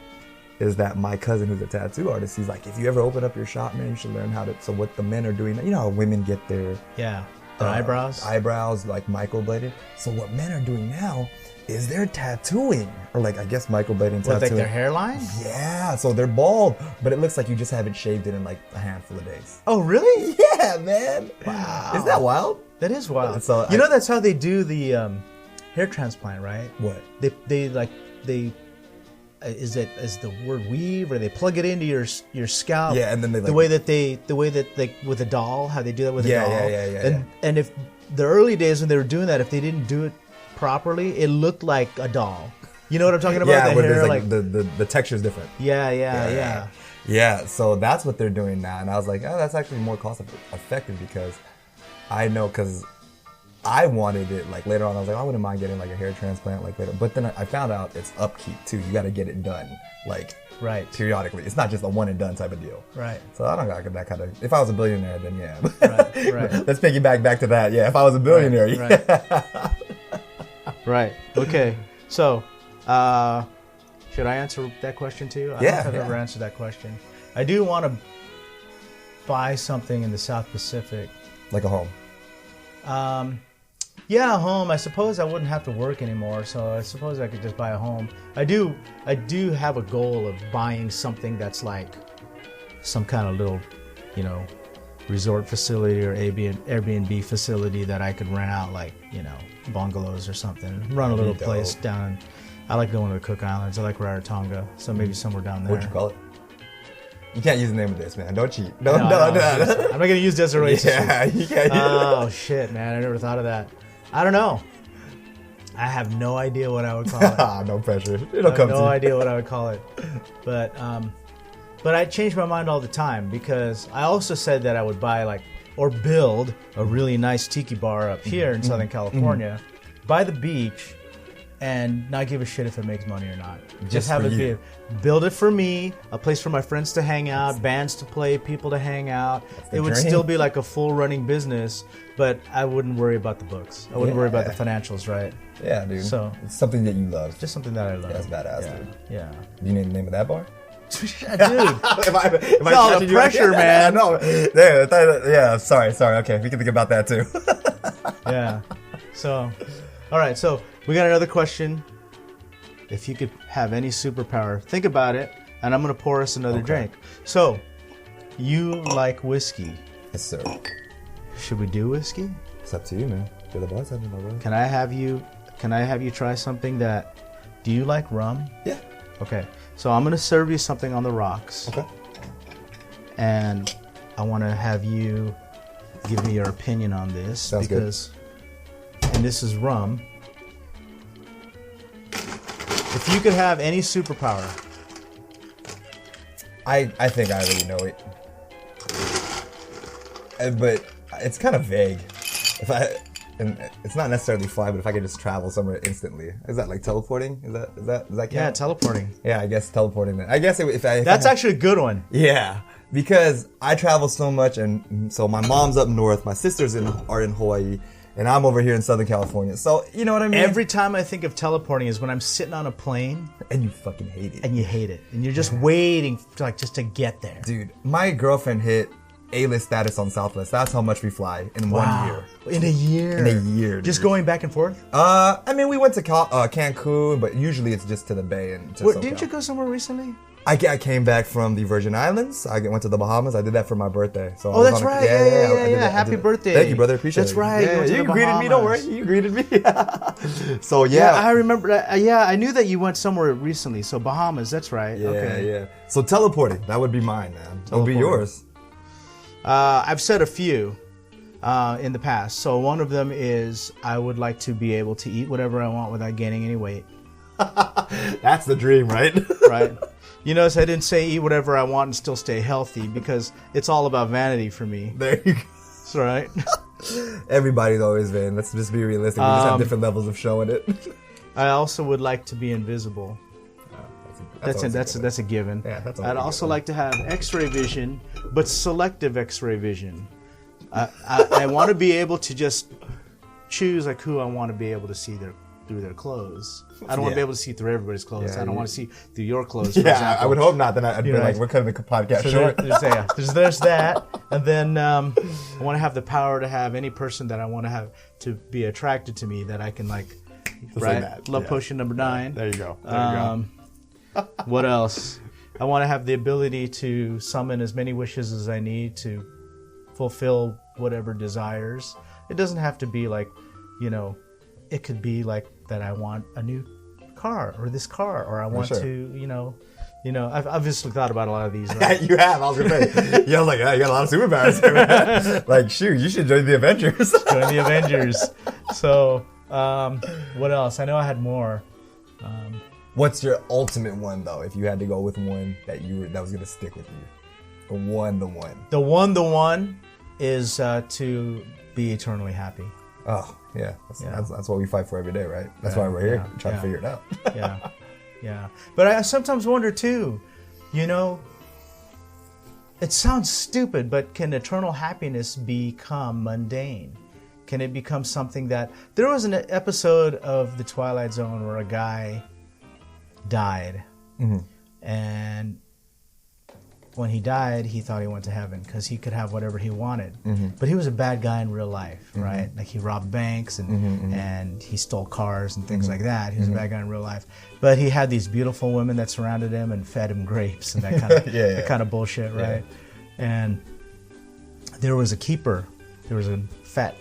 is that my cousin who's a tattoo artist, he's like, if you ever open up your shop, man, you should learn how to. So what the men are doing, you know how women get their their eyebrows like microbladed. So what men are doing now is they're tattooing, or like I guess microblading tattooing. Like their hairline? Yeah, so they're bald, but it looks like you just haven't shaved it in like a handful of days. Oh, really? Yeah, man. Wow. Isn't that wild? That is wild. So you know that's how they do the hair transplant, right? What? Is the word weave, or they plug it into your scalp? Yeah, and then they the way that like with a doll, how they do that with a doll. Yeah. And if the early days when they were doing that, if they didn't do it properly, it looked like a doll. You know what I'm talking about? Yeah, the where hair, there's like the texture's different. Yeah. Yeah, so that's what they're doing now, and I was like, oh, that's actually more cost effective because I know, because I wanted it like later on. I was like, I wouldn't mind getting like a hair transplant like later, but then I found out it's upkeep too. You got to get it done like periodically. It's not just a one and done type of deal. Right. So I don't got that kind of. If I was a billionaire, then yeah. Right. Let's piggyback back to that. Yeah, if I was a billionaire, yeah. Right. Okay. So, should I answer that question too? I don't know if I've ever answered that question. I do want to buy something in the South Pacific. Like a home. Yeah, a home. I suppose I wouldn't have to work anymore, so I suppose I could just buy a home. I do have a goal of buying something that's like some kind of little, resort facility or Airbnb facility that I could rent out, like, bungalows or something. Run a little place down. I like going to the Cook Islands. I like Rarotonga, so maybe somewhere down there. What'd you call it? You can't use the name of this, man. Don't cheat. No. I'm not going to use Desert Oasis. Yeah, you can't use Oh, shit, man. I never thought of that. I don't know. I have no idea what I would call it. No pressure. It'll come to you. No idea what I would call it. But I change my mind all the time, because I also said that I would buy or build a really nice tiki bar up here in Southern California by the beach and not give a shit if it makes money or not. Just have it build it for me, a place for my friends to hang out, bands to play, people to hang out. It would still be like a full running business, but I wouldn't worry about the books. I wouldn't worry about the financials, right? Yeah, dude. So it's something that you love. Just something that I love. That's badass, dude. Yeah. Do you need the name of that bar? Dude. If all the pressure, man. No. Yeah, sorry. Okay, we can think about that too. Yeah. So, all right. So we got another question. If you could have any superpower, think about it, and I'm going to pour us another drink. So, you like whiskey. Yes, sir. Should we do whiskey? It's up to you, man. You're the bartender, my brother. Can I have you try something that... Do you like rum? Yeah. Okay. So I'm going to serve you something on the rocks. Okay. And I want to have you give me your opinion on this. Sounds good. And this is rum. If you could have any superpower. I think I already know it. But it's kind of vague. And it's not necessarily fly, but if I could just travel somewhere instantly. Is that like teleporting? Does that count? Yeah, teleporting. Yeah, I guess teleporting. I guess That's actually a good one. Yeah, because I travel so much, and so my mom's up north, my sisters are in Hawaii, and I'm over here in Southern California. So, you know what I mean? Every time I think of teleporting is when I'm sitting on a plane. And you fucking hate it. And you hate it. And you're just waiting just to get there. Dude, my girlfriend hit A-list status on Southwest. That's how much we fly in 1 year. In a year? In a year, dude. Just going back and forth? I mean, we went to Cancun, but usually it's just to the Bay and to SoCal. Didn't you go somewhere recently? I came back from the Virgin Islands. I went to the Bahamas. I did that for my birthday. So oh, that's right. Yeah. Happy birthday. Thank you, brother. Appreciate it. That's right. Yeah, you greeted me. Don't worry. You greeted me. So, yeah. I remember. I knew that you went somewhere recently. So, Bahamas. That's right. Yeah, okay. yeah. So, teleporting. That would be mine, man. That would be yours. I've said a few in the past. So, one of them is I would like to be able to eat whatever I want without gaining any weight. That's the dream, right? Right. You notice I didn't say eat whatever I want and still stay healthy, because it's all about vanity for me. There you go. That's right. Everybody's always vain. Let's just be realistic. We just have different levels of showing it. I also would like to be invisible. That's a given. Yeah, that's I'd also like to have X-ray vision, but selective X-ray vision. I want to be able to just choose like who I want to be able to see through their clothes. I don't want to be able to see through everybody's clothes. I don't want to see through your clothes. For example. I would hope not. Then I'd be like, we're cutting the podcast short. There's that, and then I want to have the power to have any person that I want to have to be attracted to me that I can like. Right. Love potion number 9. There you go. What else? I want to have the ability to summon as many wishes as I need to fulfill whatever desires. It doesn't have to be like, it could be like that I want a new car or this car, or I want to, I've obviously thought about a lot of these. Right? You have. I was going to say, you got a lot of superpowers here, man. Like, shoot, you should join the Avengers. Join the Avengers. So, what else? I know I had more. What's your ultimate one, though, if you had to go with one that was going to stick with you? The one. The one is to be eternally happy. Oh, yeah. That's what we fight for every day, right? That's why we're here, trying to figure it out. Yeah. But I sometimes wonder, too, it sounds stupid, but can eternal happiness become mundane? Can it become something that... There was an episode of The Twilight Zone where a guy died. Mm-hmm. And when he died, he thought he went to heaven because he could have whatever he wanted. Mm-hmm. But he was a bad guy in real life, mm-hmm. right? Like he robbed banks and he stole cars and things like that. He was a bad guy in real life. But he had these beautiful women that surrounded him and fed him grapes and that kind of that kind of bullshit, right? Yeah. And there was a keeper. There was a fat,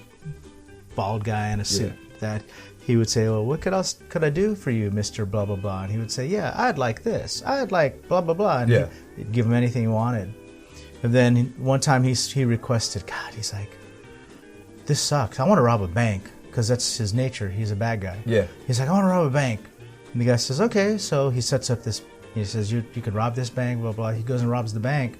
bald guy in a suit that he would say, well, what else could I do for you, Mr. Blah, blah, blah? And he would say, yeah, I'd like this. I'd like blah, blah, blah. And he'd give him anything he wanted. And then one time he requested, God, he's like, this sucks. I want to rob a bank, because that's his nature. He's a bad guy. Yeah. He's like, I want to rob a bank. And the guy says, okay. So he sets up this, he says, you could rob this bank, blah, blah. He goes and robs the bank,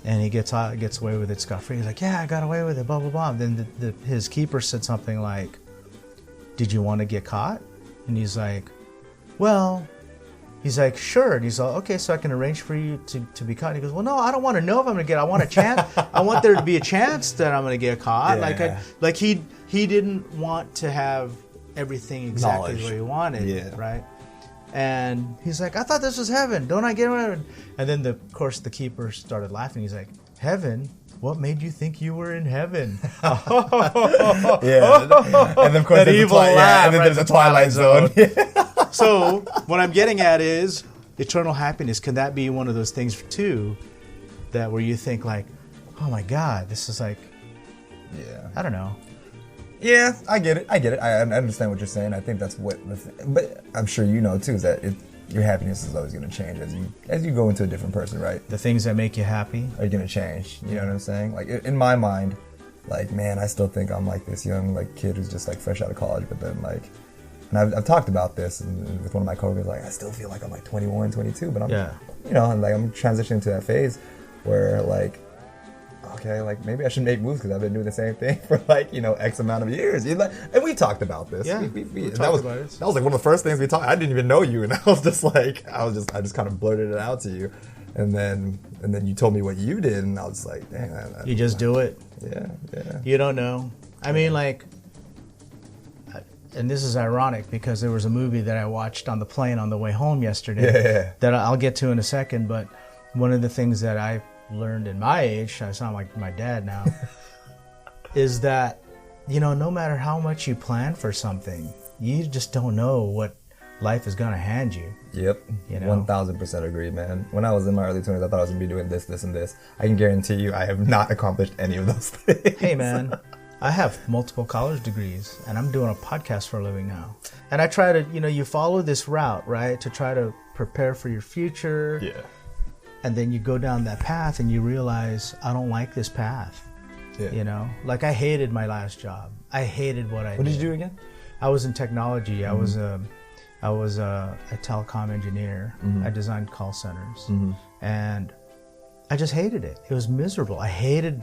and he gets away with it scot-free. He's like, yeah, I got away with it, blah, blah, blah. And then his keeper said something like, did you want to get caught? And he's like, well, he's like, sure. And he's like, okay, so I can arrange for you to be caught. And he goes, well, no, I don't want to know if I'm going to get, I want a chance. I want there to be a chance that I'm going to get caught. Yeah. He didn't want to have everything exactly the way he wanted, right? And he's like, I thought this was heaven. Don't I get it? And then, of course, the keeper started laughing. He's like, heaven? What made you think you were in heaven? And then, of course, there's a Twilight Zone. So what I'm getting at is eternal happiness. Can that be one of those things too, that where you think like, oh my God, this is like, I don't know. Yeah, I get it. I understand what you're saying. I think that's what, but I'm sure you know too, is that your happiness is always going to change as you go into a different person, right? The things that make you happy are going to change. You know what I'm saying? Like in my mind, like, man, I still think I'm like this young like kid who's just like fresh out of college, but then like, and I've talked about this with one of my coworkers, like I still feel like I'm like 21, 22, but I'm, you know, like I'm transitioning to that phase where like, okay, like maybe I should make moves because I've been doing the same thing for like, you know, X amount of years. And we talked about this. Yeah, that was like one of the first things we talked. I didn't even know you, and I just kind of blurted it out to you, and then you told me what you did, and I was like, dang, you just do it. Yeah. You don't know. I mean, like, and this is ironic because there was a movie that I watched on the plane on the way home yesterday that I'll get to in a second. But one of the things that I learned in my age, I sound like my dad now, is that, you know, no matter how much you plan for something, you just don't know what life is going to hand you. Yep. You know? 1000% agree, man. When I was in my early 20s, I thought I was going to be doing this, this, and this. I can guarantee you I have not accomplished any of those things. Hey, man, I have multiple college degrees, and I'm doing a podcast for a living now. And I try to, you know, you follow this route, right, to try to prepare for your future. Yeah. And then you go down that path and you realize, I don't like this path. Yeah. You know, like I hated my last job. I hated what I did. What did you do again? I was in technology. Mm-hmm. I was a telecom engineer. Mm-hmm. I designed call centers. Mm-hmm. And I just hated it. It was miserable. I hated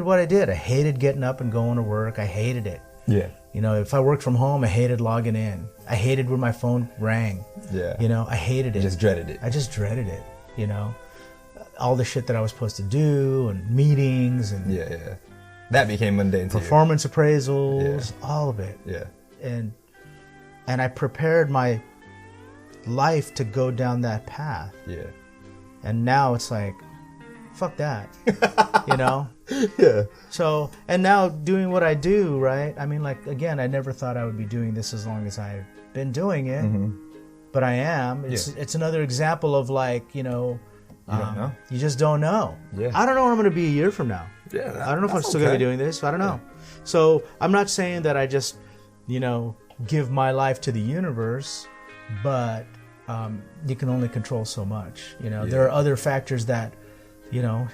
what I did. I hated getting up and going to work. I hated it. Yeah. You know, if I worked from home, I hated logging in. I hated when my phone rang. Yeah. You know, I hated it. You just dreaded it. I just dreaded it. You know, all the shit that I was supposed to do and meetings and that became mundane to performance appraisals, all of it. Yeah. And I prepared my life to go down that path. Yeah. And now it's like, fuck that. You know? Yeah. So, and now doing what I do, right? I mean, like, again, I never thought I would be doing this as long as I've been doing it. Mm-hmm. But I am. It's another example of like, you know, you don't know. You just don't know. Yeah. I don't know where I'm going to be a year from now. Yeah. I don't know if I'm still going to be doing this. I don't know. So I'm not saying that I just, you know, give my life to the universe, but you can only control so much. You know, there are other factors that, you know,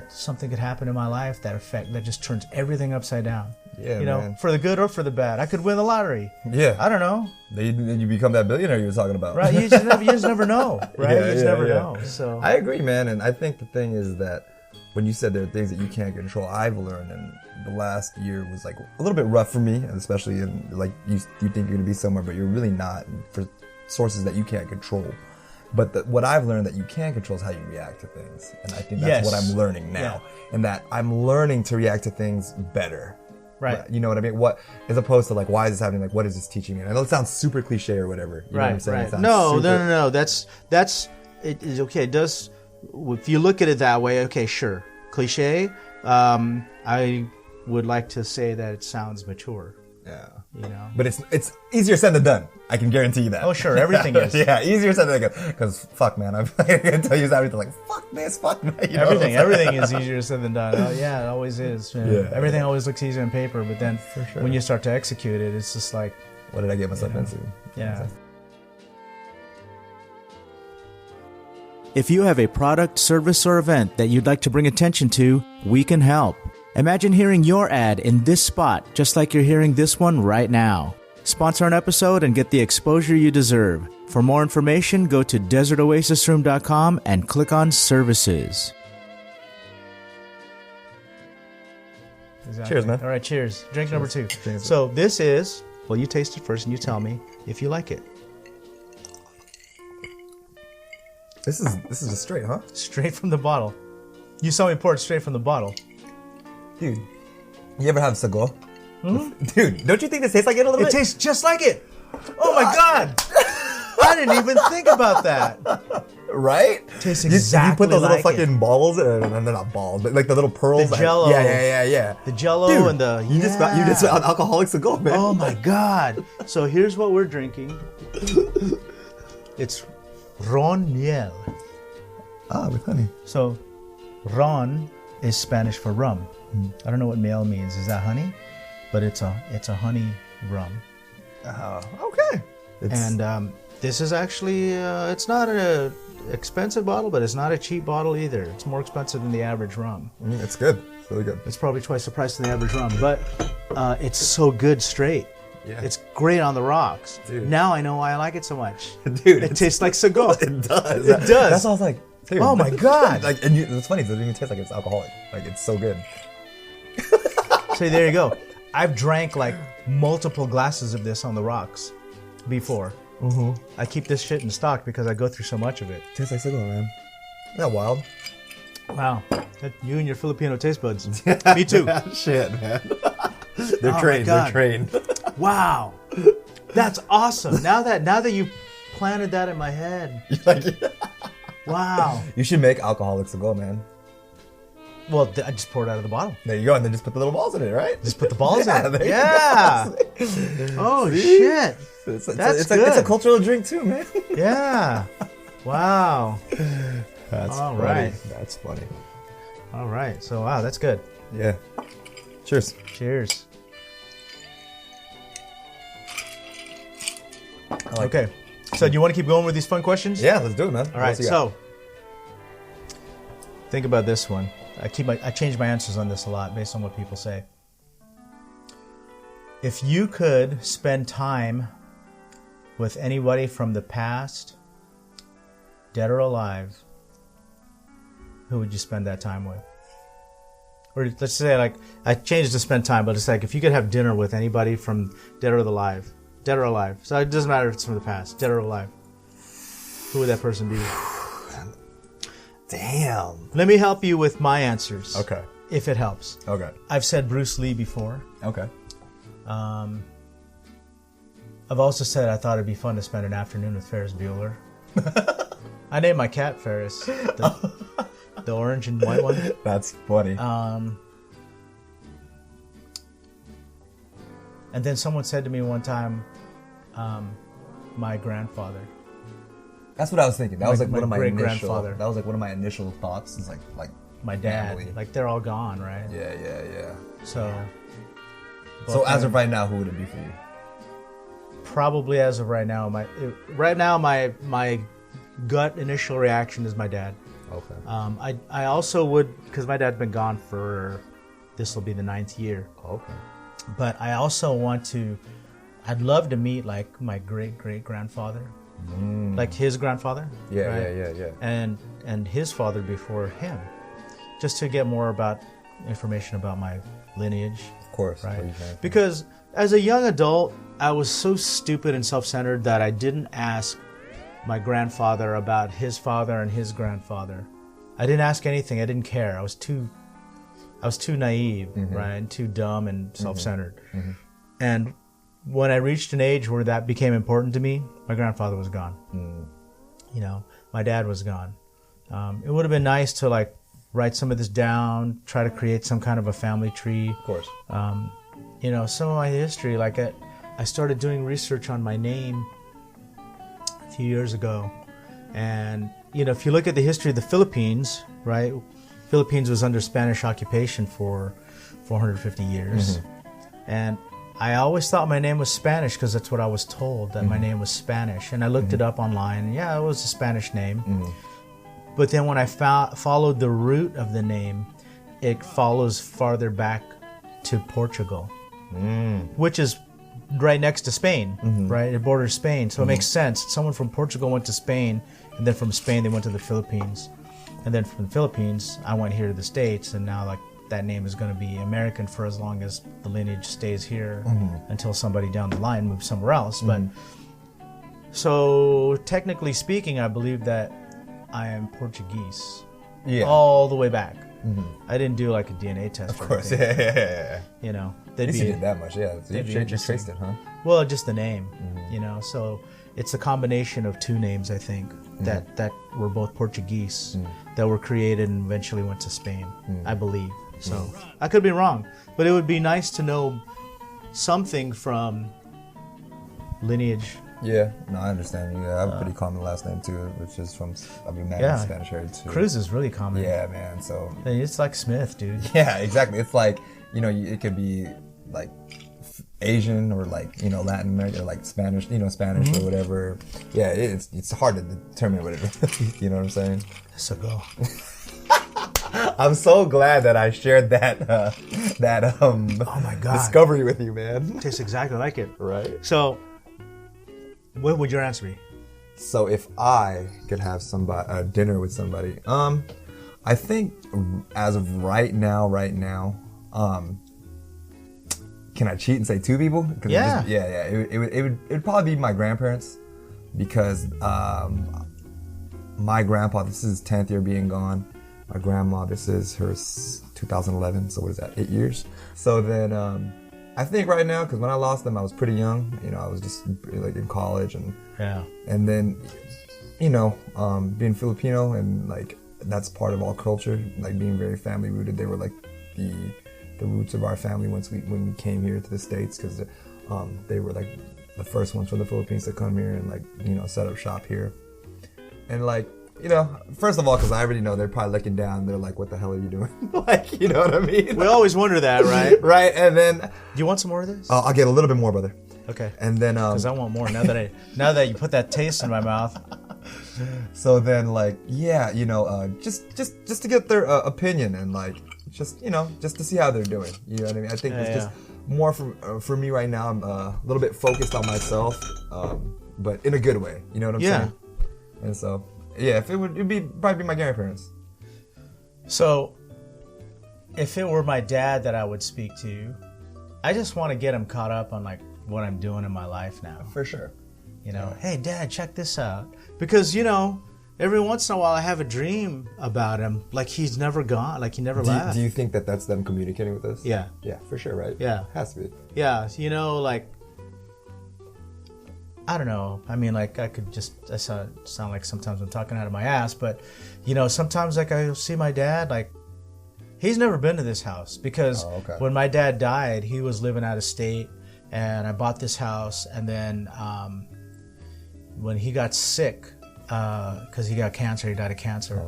something could happen in my life that just turns everything upside down. Yeah, you know, man. For the good or for the bad. I could win the lottery. Yeah. I don't know. Then you become that billionaire you were talking about. Right. You just never know. Right. You just never know. So I agree, man. And I think the thing is that when you said there are things that you can't control, I've learned, and the last year was like a little bit rough for me, especially in like you think you're going to be somewhere, but you're really not, for sources that you can't control. But what I've learned that you can control is how you react to things. And I think that's what I'm learning now. And that I'm learning to react to things better. Right. You know what I mean? What, as opposed to like, why is this happening? Like, what is this teaching me? And I know it sounds super cliche or whatever. You know what I'm saying? Right. No. That's it is okay. It does, if you look at it that way, okay, sure. Cliche. I would like to say that it sounds mature. Yeah. You know. But it's easier said than done. I can guarantee you that. Oh, sure. Everything is. Yeah, easier said than done. Because, fuck, man. I'm going to tell you everything like, fuck this, fuck that. You know everything is easier said than done. Oh, yeah, it always is. Yeah. Everything always looks easier on paper, but then when you start to execute it, it's just like... What did I get myself into? Yeah. If you have a product, service, or event that you'd like to bring attention to, we can help. Imagine hearing your ad in this spot, just like you're hearing this one right now. Sponsor an episode and get the exposure you deserve. For more information, go to desertoasisroom.com and click on Services. Exactly. Cheers, man. All right, cheers. Drink number 2. So this is... Well, you taste it first and you tell me if you like it. This is just straight, huh? Straight from the bottle. You saw me pour it straight from the bottle. Dude, you ever have sago? Mm-hmm. Dude, don't you think this tastes like it a little bit? It tastes just like it. Oh my God. I didn't even think about that. Right? Tastes exactly you put those little like fucking balls, and they're not balls, but like the little pearls. The Jello. Yeah. The Jello. Dude, and the... You just found alcoholic sago, man. Oh my God. So here's what we're drinking. It's ron miel. Ah, with honey. So ron is Spanish for rum. I don't know what miel means. Is that honey? But it's a honey rum. Okay. And this is actually it's not an expensive bottle, but it's not a cheap bottle either. It's more expensive than the average rum. It's good. It's really good. It's probably twice the price of the average rum, but it's so good straight. Yeah. It's great on the rocks. Dude. Now I know why I like it so much. Dude, it tastes like sago. It does. It does. That's why I was like, dude. Oh my God. Like, and it's funny. It doesn't even taste like it's alcoholic. Like, it's so good. So there you go. I've drank like multiple glasses of this on the rocks before. Mm-hmm. I keep this shit in stock because I go through so much of it. Tastes like sago, man. Isn't that wild? Wow. You and your Filipino taste buds. Me too. Shit, man. They're trained. They're trained. Wow. That's awesome. Now that you planted that in my head. Wow. You should make alcoholic sago, man. Well, I just poured it out of the bottle. There you go, and then just put the little balls in it, right? Just put the balls in it. There Yeah. you go. Oh, shit. It's That's good. good. It's a cultural drink too, man. Yeah. Wow. That's all funny. right. That's funny. All right. So, wow, that's good. Yeah. Cheers. Cheers. Okay. So, do you want to keep going with these fun questions? Yeah, let's do it, man. All right. So, think about this one. I change my answers on this a lot based on what people say. If you could spend time with anybody from the past, dead or alive, who would you spend that time with? Or let's say, like, I changed to spend time, but it's like if you could have dinner with anybody from dead or alive. So it doesn't matter if it's from the past, dead or alive. Who would that person be? Damn. Let me help you with my answers. Okay. If it helps. Okay. I've said Bruce Lee before. Okay. I've also said I thought it'd be fun to spend an afternoon with Ferris Bueller. I named my cat Ferris. The orange and white one. That's funny. And then someone said to me one time, my grandfather. That's what I was thinking. That was like my one of my great-grandfather. That was like one of my initial thoughts. It's like my dad. family. Like they're all gone, right? Yeah. So. So as of right now, who would it be for you? Probably as of right now, my gut initial reaction is my dad. Okay. I also would, because my dad's been gone for, this will be the 9th year. Okay. But I also I'd love to meet like my great-great-grandfather. Like his grandfather. Yeah, right? yeah. And his father before him. Just to get more information about my lineage. Of course. Right? Because as a young adult, I was so stupid and self-centered that I didn't ask my grandfather about his father and his grandfather. I didn't ask anything. I didn't care. I was too naive, right? And too dumb and self-centered. And when I reached an age where that became important to me, my grandfather was gone. You know, my dad was gone. It would have been nice to like write some of this down, try to create some kind of a family tree. Of course. You know, some of my history, like I started doing research on my name a few years ago. And, if you look at the history of the Philippines, right? Philippines was under Spanish occupation for 450 years. And I always thought my name was Spanish because that's what I was told, that my name was Spanish. And I looked it up online, and it was a Spanish name. But then when I followed the root of the name, it follows farther back to Portugal, which is right next to Spain, right? It borders Spain. So it makes sense. Someone from Portugal went to Spain, and then from Spain they went to the Philippines. And then from the Philippines, I went here to the States, and now that name is going to be American for as long as the lineage stays here until somebody down the line moves somewhere else. But so technically speaking, I believe that I am Portuguese all the way back. I didn't do like a DNA test. Of course, yeah. They'd You did that much, yeah. So you traced it, huh? Well, just the name, So it's a combination of two names, I think, that were both Portuguese, that were created and eventually went to Spain, I believe. So I could be wrong, but it would be nice to know something from lineage. Yeah, no, I understand. I have a pretty common last name too, which is from Spanish heritage too. Cruz is really common. Yeah, man. So it's like Smith, dude. Yeah, exactly. It's like it could be like Asian or like Latin American or like Spanish, Spanish or whatever. Yeah, it's hard to determine what it is. You know what I'm saying? So go. I'm so glad that I shared that oh my God, discovery with you, man. Tastes exactly like it. Right. So, what would your answer be? So if I could have dinner with somebody, I think as of right now, can I cheat and say two people? Yeah. It would probably be my grandparents, because my grandpa, this is his 10th year being gone. My grandma, this is her 2011, so what is that, 8 years? So then I think right now, because when I lost them, I was pretty young. I was just like in college, and then being Filipino, and like that's part of our culture, like being very family rooted. They were like the roots of our family when we came here to the States, because they were like the first ones from the Philippines to come here and like set up shop here. And like first of all, because I already know they're probably looking down. They're like, "What the hell are you doing?" Like, you know what I mean? We always wonder that, right? Right. And then, do you want some more of this? I'll get a little bit more, brother. Okay. And then, because I want more now that you put that taste in my mouth. So then, like, just to get their opinion, and like, just to see how they're doing. You know what I mean? I think it's just more for me right now. I'm a little bit focused on myself, but in a good way. You know what I'm saying? And so. Yeah, it'd probably be my grandparents. So, if it were my dad that I would speak to, I just want to get him caught up on like what I'm doing in my life now. For sure. Hey, Dad, check this out. Because every once in a while I have a dream about him, like he's never gone, like he never left. Do you think that that's them communicating with us? Yeah. Yeah, for sure, right? Yeah, has to be. Yeah, like. I don't know. I mean, like, I sound like sometimes I'm talking out of my ass, but, sometimes, like, I see my dad, like, he's never been to this house, because when my dad died, he was living out of state, and I bought this house, and then when he got sick, because he got cancer, he died of cancer,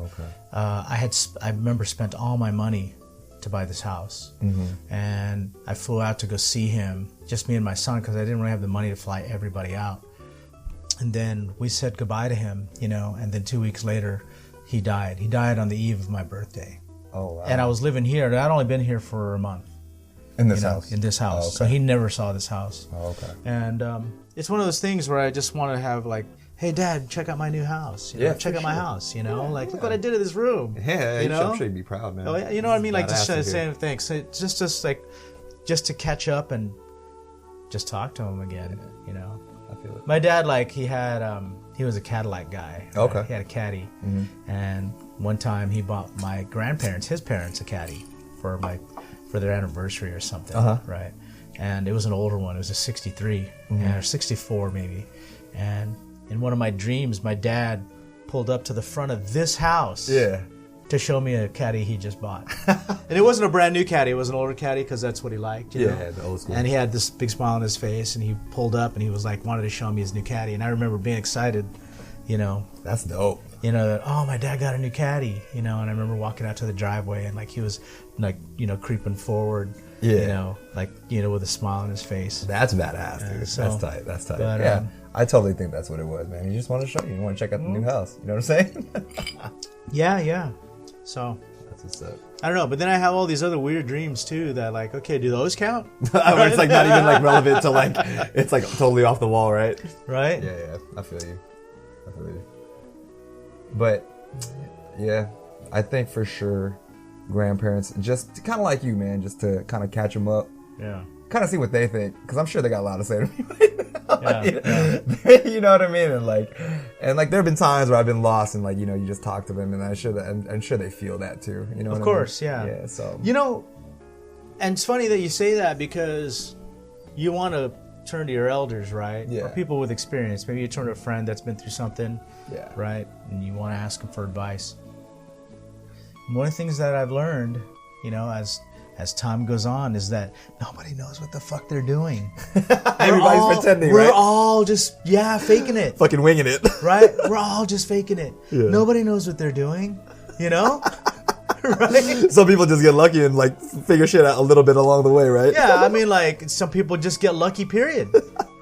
I remember spent all my money to buy this house, and I flew out to go see him, just me and my son, because I didn't really have the money to fly everybody out. And then we said goodbye to him, and then 2 weeks later, he died. He died on the eve of my birthday. Oh, wow. And I was living here, and I'd only been here for a month. In this house? In this house. So he never saw this house. Oh, okay. And it's one of those things where I just want to have, like, hey, Dad, check out my new house. Check out my house, look what I did in this room. Yeah, I'm sure you'd be proud, man. Oh, yeah, you know what I mean? Like, just saying things. So just to catch up and just talk to him again, I feel it. My dad, like, he was a Cadillac guy. Right? Okay. He had a Caddy. And one time he bought my grandparents, his parents, a Caddy for their anniversary or something, right? And it was an older one. It was a 63 or 64 maybe. And in one of my dreams, my dad pulled up to the front of this house. Yeah. to show me a caddy he just bought. And it wasn't a brand new caddy, it was an older caddy because that's what he liked. You know? The old school. And he had this big smile on his face, and he pulled up and he was like, wanted to show me his new caddy. And I remember being excited, you know. That's dope. You know, that, oh, my dad got a new caddy, you know. And I remember walking out to the driveway and like he was like, you know, creeping forward, you know, like, you know, with a smile on his face. That's badass, dude. So, that's tight. That's tight. But, yeah, I totally think that's what it was, man. You just want to show you. You want to check out the new house. You know what I'm saying? Yeah. So That's what's up. I don't know, but then I have all these other weird dreams too that like, okay, do those count? Where it's like not even like relevant to like, it's like totally off the wall, right? Right? Yeah, I feel you. But yeah, I think for sure grandparents, just kind of like you, man, just to kind of catch them up. Yeah. Kind of see what they think, because I'm sure they got a lot to say to me right now. Yeah. You know what I mean? And like there have been times where I've been lost, and like, you know, you just talk to them, and I'm sure they feel that too. You know? Of course, I mean? yeah. Yeah. So you know, and it's funny that you say that because you want to turn to your elders, right? Yeah. Or people with experience. Maybe you turn to a friend that's been through something, yeah, right? And you want to ask them for advice. And one of the things that I've learned, you know, as time goes on, is that nobody knows what the fuck they're doing. Everybody's pretending, right? We're all just, faking it. Fucking winging it. Right? We're all just faking it. Yeah. Nobody knows what they're doing, you know? Right? Some people just get lucky and like figure shit out a little bit along the way, right? Yeah, I mean, like, some people just get lucky, period.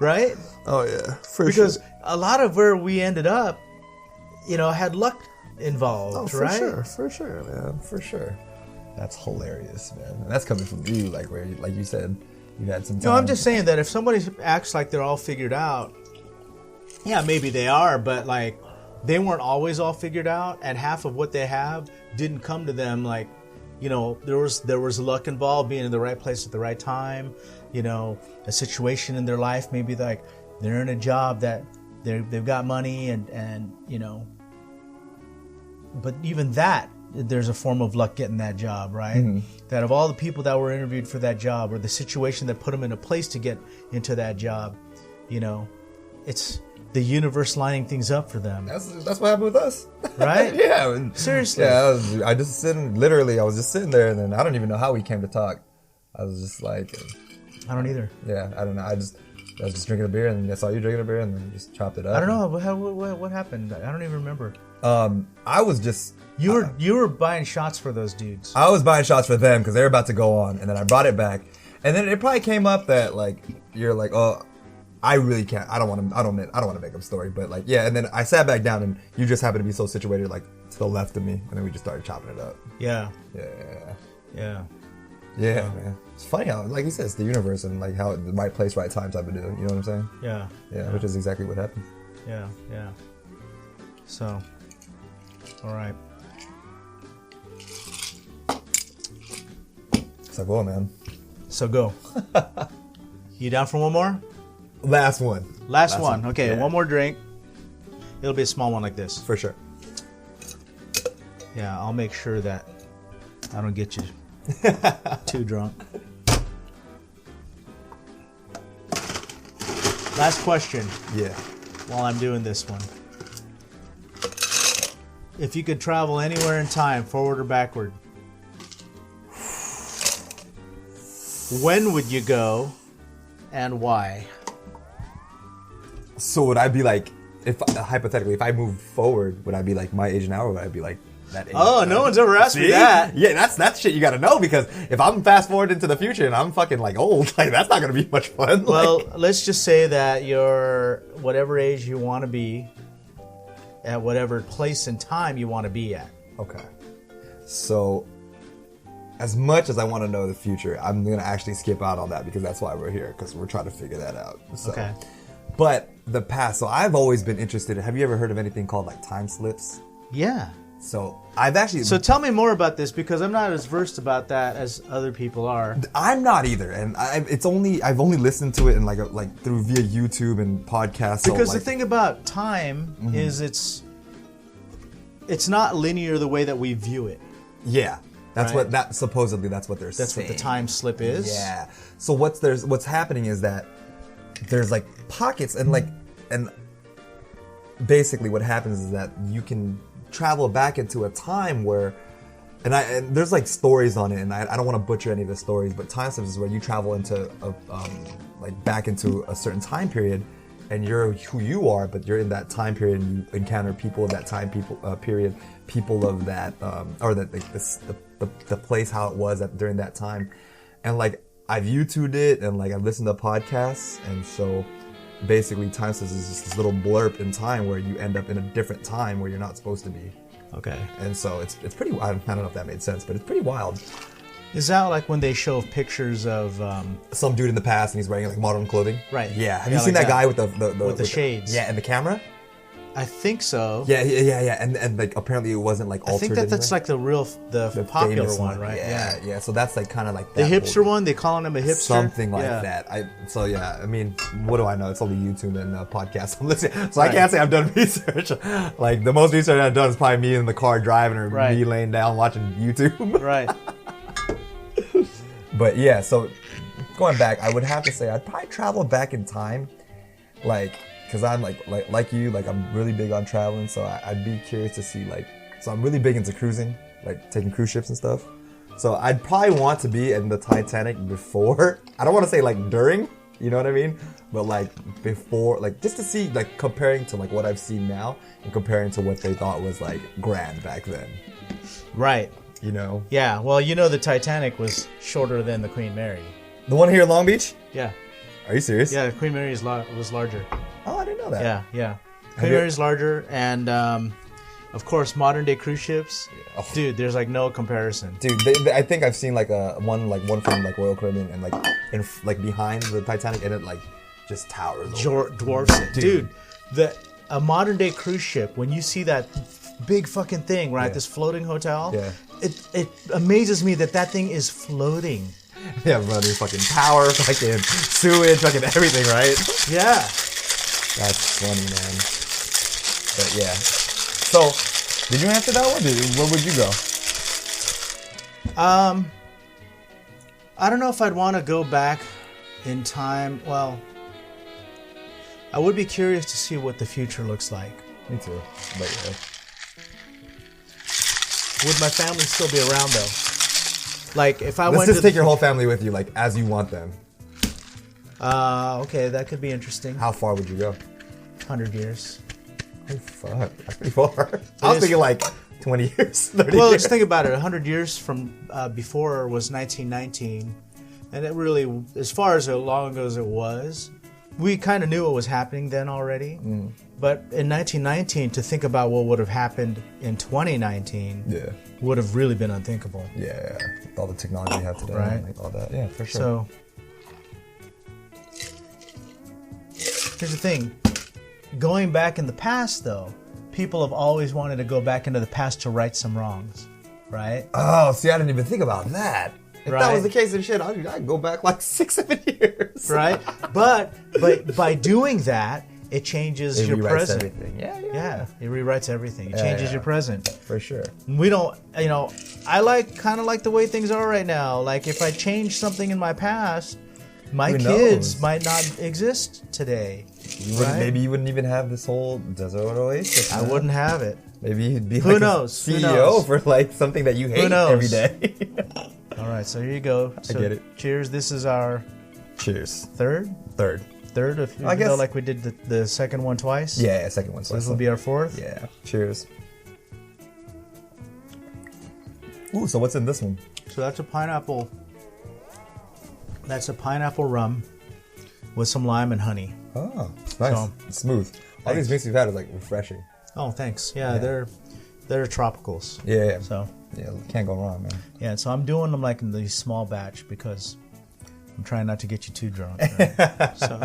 Right? Oh, yeah. Because a lot of where we ended up, you know, had luck involved, right? For sure, man. For sure. That's hilarious, man. And that's coming from you, like where, like you said, you had some time. No, I'm just saying that if somebody acts like they're all figured out, yeah, maybe they are, but like they weren't always all figured out, and half of what they have didn't come to them. Like, you know, there was luck involved, being in the right place at the right time. You know, a situation in their life, maybe like they're in a job that they've got money and you know, but even that, there's a form of luck getting that job, right? Mm-hmm. That of all the people that were interviewed for that job, or the situation that put them in a place to get into that job, you know, it's the universe lining things up for them. That's what happened with us, right? Yeah, seriously. Yeah, I was just sitting there, and then I don't even know how we came to talk. I was just like, I don't either. Yeah, I don't know. I was just drinking a beer, and I saw you drinking a beer, and then just chopped it up. I don't know what happened. I don't even remember. I was just. You were buying shots for those dudes. I was buying shots for them because they were about to go on, and then I brought it back, and then it probably came up that like you're like, oh, I really can't. I don't want to make up a story, but like, yeah. And then I sat back down, and you just happened to be so situated like to the left of me, and then we just started chopping it up. Yeah. Yeah, man. It's funny how, like you said, it's the universe and like how the right place, right time type of deal. You know what I'm saying? Yeah. Which is exactly what happened. Yeah. So, all right. So go, man. So go. You down for one more? Last one. Last one. Okay, yeah. One more drink. It'll be a small one like this. For sure. Yeah, I'll make sure that I don't get you too drunk. Last question. Yeah. While I'm doing this one. If you could travel anywhere in time, forward or backward, when would you go and why? So would I be like, hypothetically, if I move forward, would I be like my age now, or would I be like that age? Oh, no one's ever asked me that. Yeah, that's shit you gotta know, because if I'm fast forward into the future and I'm fucking like old, like that's not gonna be much fun. Well, let's just say that you're whatever age you want to be, at whatever place and time you want to be at. Okay. So, as much as I want to know the future, I'm going to actually skip out on that, because that's why we're here, because we're trying to figure that out. So. Okay. But the past, so I've always been interested in, have you ever heard of anything called like time slips? Yeah. So I've actually... So tell me more about this, because I'm not as versed about that as other people are. I'm not either, and I've only listened to it in like via YouTube and podcasts. Because the thing about time is it's not linear the way that we view it. Yeah. That's right? supposedly that's what they're saying. That's what the time slip is. Yeah. So what's happening is that there's like pockets, and basically what happens is that you can travel back into a time where And there's like stories on it, and I don't want to butcher any of the stories, but time slips is where you travel into like back into a certain time period, and you're who you are, but you're in that time period, and you encounter people of that time period, people of that or that like the place how it was during that time, and like I've YouTubed it, and like I've listened to podcasts, and so basically time slips is just this little blurb in time where you end up in a different time where you're not supposed to be. Okay. And so it's pretty. I don't know if that made sense, but it's pretty wild. Is that like when they show pictures of some dude in the past and he's wearing like modern clothing? Right. Yeah. Have you seen that guy with the shades? Yeah, and the camera. I think so. Yeah. And like apparently it wasn't like altered. I think that's like the popular one, right? Yeah. So that's like kind of like the hipster one. They calling him a hipster. Something like that. I mean, what do I know? It's only YouTube and podcast I'm listening. So I can't say I've done research. Like the most research I've done is probably me in the car driving or me laying down watching YouTube. Right. But yeah, so going back, I would have to say I'd probably travel back in time, like, because I'm like you, like I'm really big on traveling, so I'd be curious to see so I'm really big into cruising, like taking cruise ships and stuff. So I'd probably want to be in the Titanic before. I don't want to say like during, you know what I mean? But like before, like just to see, like comparing to like what I've seen now and comparing to what they thought was like grand back then. Right. You know? Yeah, well, the Titanic was shorter than the Queen Mary. The one here in Long Beach? Yeah. Are you serious? Yeah, the Queen Mary was larger. Oh, I didn't know that. Yeah. Queen Mary's larger, and of course, modern day cruise ships. Oh. Dude, there's like no comparison. Dude, I think I've seen like one from like Royal Caribbean and like behind the Titanic, and it like just towers dwarfs it. Dude, a modern day cruise ship, when you see that big fucking thing, right? This floating hotel. Yeah. It amazes me that thing is floating. Yeah, running fucking power, fucking sewage, fucking everything, right? Yeah. That's funny, man. But yeah. So, did you answer that one? Where would you go? I don't know if I'd want to go back in time. Well, I would be curious to see what the future looks like. Me too. But yeah. Would my family still be around though? Like if I Let's just take your whole family with you, like as you want them. Okay, that could be interesting. How far would you go? 100 years. Oh, fuck. That's pretty far. I was thinking like 20 years, 30 years. Well, just think about it. 100 years from before was 1919. And it really, as far as long ago as it was, we kind of knew what was happening then already. Mm. But in 1919, to think about what would have happened in 2019 would have really been unthinkable. Yeah. With all the technology we have today. Right. And like all that. Yeah, for sure. So, here's the thing. Going back in the past, though, people have always wanted to go back into the past to right some wrongs, right? Oh, see, I didn't even think about that. If that was the case, then shit, I'd go back like 6-7 years. Right? But by doing that, it changes your present. Everything. Yeah. It rewrites everything. It changes your present. For sure. We don't, I kind of like the way things are right now. Like if I change something in my past, my kids might not exist today. Maybe you wouldn't even have this whole desert Oasis. I wouldn't have it. Maybe you'd be Who like knows? CEO for like something that you hate every day. All right, so here you go. So I get it. Cheers. This is our third, if you know, like we did the second one twice. Yeah, second one twice. So this will be our fourth. Yeah. Cheers. Ooh, so what's in this one? So that's a pineapple. That's a pineapple rum with some lime and honey. Oh, nice. So, it's smooth. All these drinks we've had are like refreshing. Oh, thanks. Yeah. They're tropicals. Yeah. So can't go wrong, man. Yeah, so I'm doing them like in these small batch because I'm trying not to get you too drunk. Right? So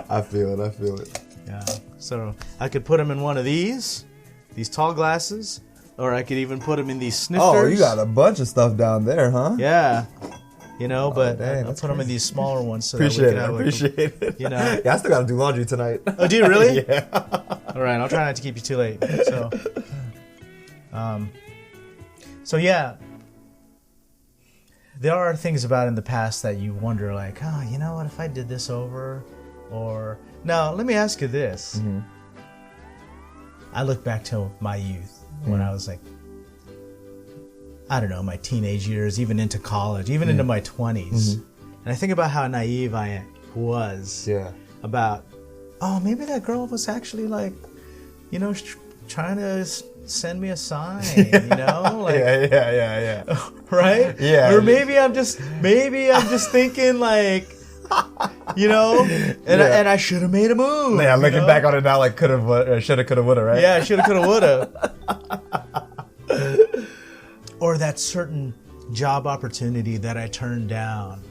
I feel it. Yeah. So I could put them in one of these tall glasses, or I could even put them in these snifters. Oh, you got a bunch of stuff down there, huh? Yeah. But I'll put them in these smaller ones so appreciate that we can appreciate it. Yeah, I still got to do laundry tonight. Oh, do you really? Yeah. All right, I'll try not to keep you too late. So yeah, there are things about in the past that you wonder, like, oh, you know what, if I did this over, or now let me ask you this. Mm-hmm. I look back to my youth when I was like I don't know, my teenage years, even into college, even into my 20s. And I think about how naive I was about, oh, maybe that girl was actually like, you know, trying to send me a sign, you know? Like, yeah. Right? Yeah. Or maybe I'm just thinking like, you know, and I should have made a move. Yeah, looking know? back on it now, like shoulda, coulda, right? Yeah, shoulda, coulda, woulda. Or that certain job opportunity that I turned down.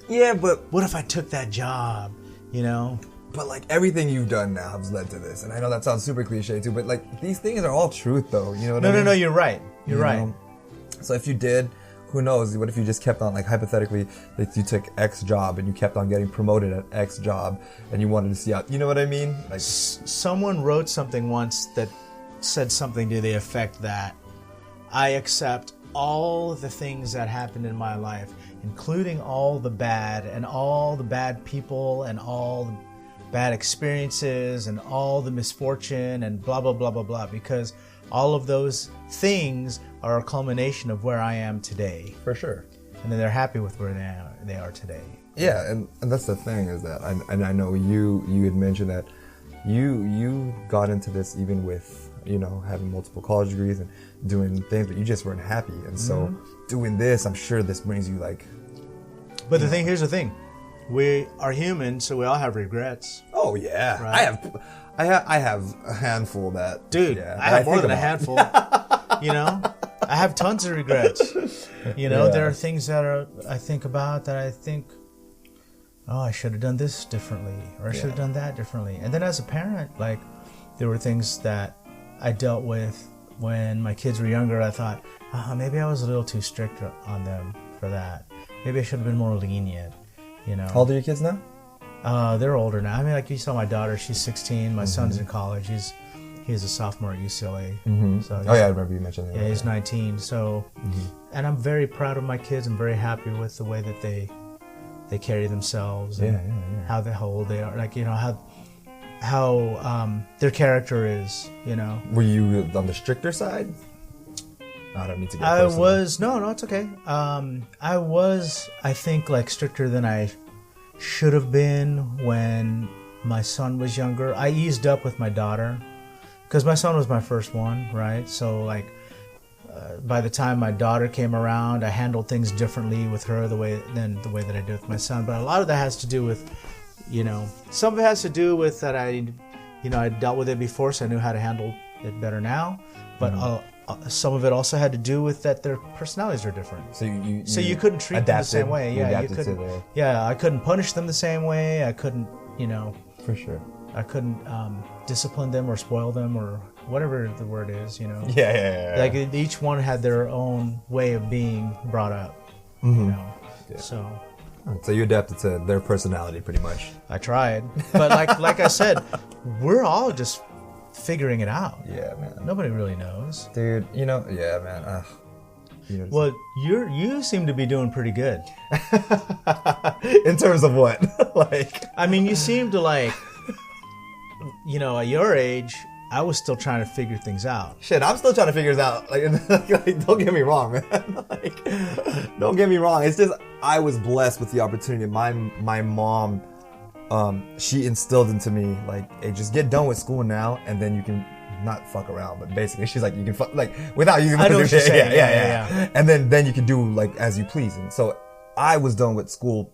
Yeah, but What if I took that job, you know? But like everything you've done now has led to this, and I know that sounds super cliche too, but like these things are all truth, though. You know what I mean? No, you're right. You're right. Know? So if you did, who knows? What if you just kept on, like hypothetically, like you took X job and you kept on getting promoted at X job, and you wanted to see out. You know what I mean? Like someone wrote something once that said something to the effect that I accept all the things that happened in my life, including all the bad and all the bad people and all the bad experiences and all the misfortune and blah, blah, blah, blah, blah, because all of those things are a culmination of where I am today. for sure. And then they're happy with where they are today. Yeah, and that's the thing is that, I know you had mentioned that you got into this even with, you know, having multiple college degrees and doing things, but you just weren't happy. And so doing this, I'm sure this brings you like... But here's the thing. We are human, so we all have regrets. Oh, yeah. Right. I have a handful that... Dude, yeah, I have more than a handful. You know? I have tons of regrets. You know, there are things that I think about that I think, oh, I should have done this differently, or I should have done that differently. And then as a parent, like, there were things that I dealt with when my kids were younger. I thought, maybe I was a little too strict on them for that. Maybe I should have been more lenient, you know. How old are your kids now? They're older now. I mean, like you saw my daughter, she's 16. My son's in college. He's a sophomore at UCLA. So I remember you mentioned that. Yeah, he's 19. So, and I'm very proud of my kids. I'm very happy with the way that they carry themselves and how old they are. Like, you know, how their character is, you know. Were you on the stricter side? I don't mean to get personal. No, it's okay. I was, I think, like stricter than I should have been when my son was younger. I eased up with my daughter because my son was my first one, right? So like by the time my daughter came around, I handled things differently with her than the way that I did with my son. But a lot of that has to do with, you know, some of it has to do with that I dealt with it before, so I knew how to handle it better now. But some of it also had to do with that their personalities are different. So you couldn't treat them the same way. Yeah, you couldn't. Yeah, I couldn't punish them the same way. I couldn't, you know. For sure. I couldn't discipline them or spoil them or whatever the word is, you know. Yeah. Like each one had their own way of being brought up, you know. Yeah. So you adapted to their personality pretty much. I tried, but like I said, we're all just figuring it out. Yeah, man. Nobody really knows. Dude, you know, yeah, man. Well, you seem to be doing pretty good. In terms of what? Like, I mean, you seem to like, you know, at your age, I was still trying to figure things out. Shit, I'm still trying to figure it out. Like don't get me wrong, man. Like, don't get me wrong. It's just I was blessed with the opportunity. My mom, she instilled into me like, hey, just get done with school now, and then you can not fuck around. But basically, she's like, you can fuck like without using. I know what you're saying. Yeah. And then you can do like as you please. And so I was done with school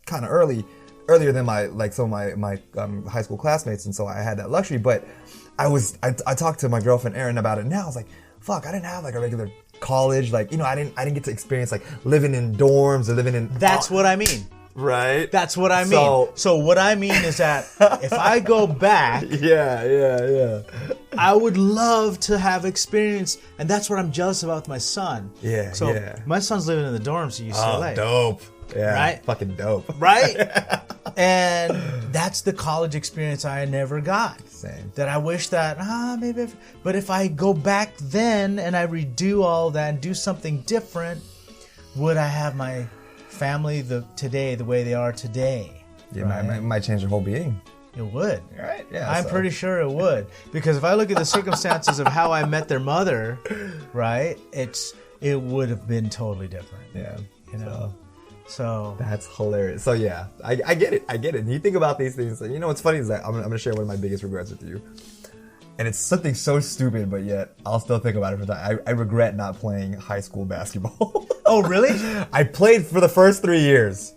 kind of earlier than some of my high school classmates, and so I had that luxury. But I talked to my girlfriend Erin about it now. I was like, fuck, I didn't have like a regular college, like, you know, I didn't get to experience like living in dorms or living in. That's what I mean. Right. That's what I mean. So what I mean is that if I go back, yeah, I would love to have experience, and that's what I'm jealous about with my son. Yeah. So my son's living in the dorms at UCLA. Oh, dope. Yeah. Right. Fucking dope. Right. And that's the college experience I never got. Same. That I wish that but if I go back then and I redo all that and do something different, would I have my family today the way they are today? Yeah, right? It might change your whole being. It would. Right? Yeah. I'm pretty sure it would. Because if I look at the circumstances of how I met their mother, right, it's it would have been totally different. Yeah. You know? So that's hilarious. So yeah, I get it. And you think about these things. You know what's funny is that I'm gonna share one of my biggest regrets with you. And it's something so stupid, but yet I'll still think about it for time. I regret not playing high school basketball. Oh, really? I played for the first 3 years,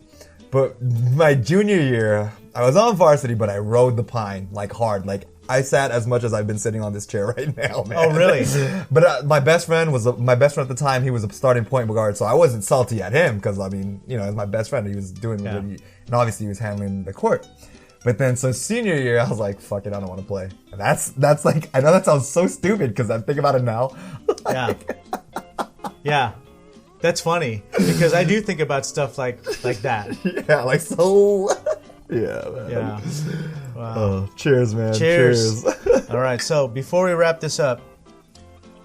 but my junior year, I was on varsity, but I rode the pine like hard. Like I sat as much as I've been sitting on this chair right now, man. Oh, really? But my best friend at the time. He was a starting point guard, so I wasn't salty at him because I mean, you know, as my best friend, he was doing what and obviously he was handling the court. But then, so senior year, I was like, fuck it, I don't want to play. And that's like, I know that sounds so stupid because I think about it now. Yeah. Yeah. That's funny because I do think about stuff like that. Yeah, like so. Yeah, man. Yeah. Wow. Oh, cheers, man. Cheers. All right, so before we wrap this up,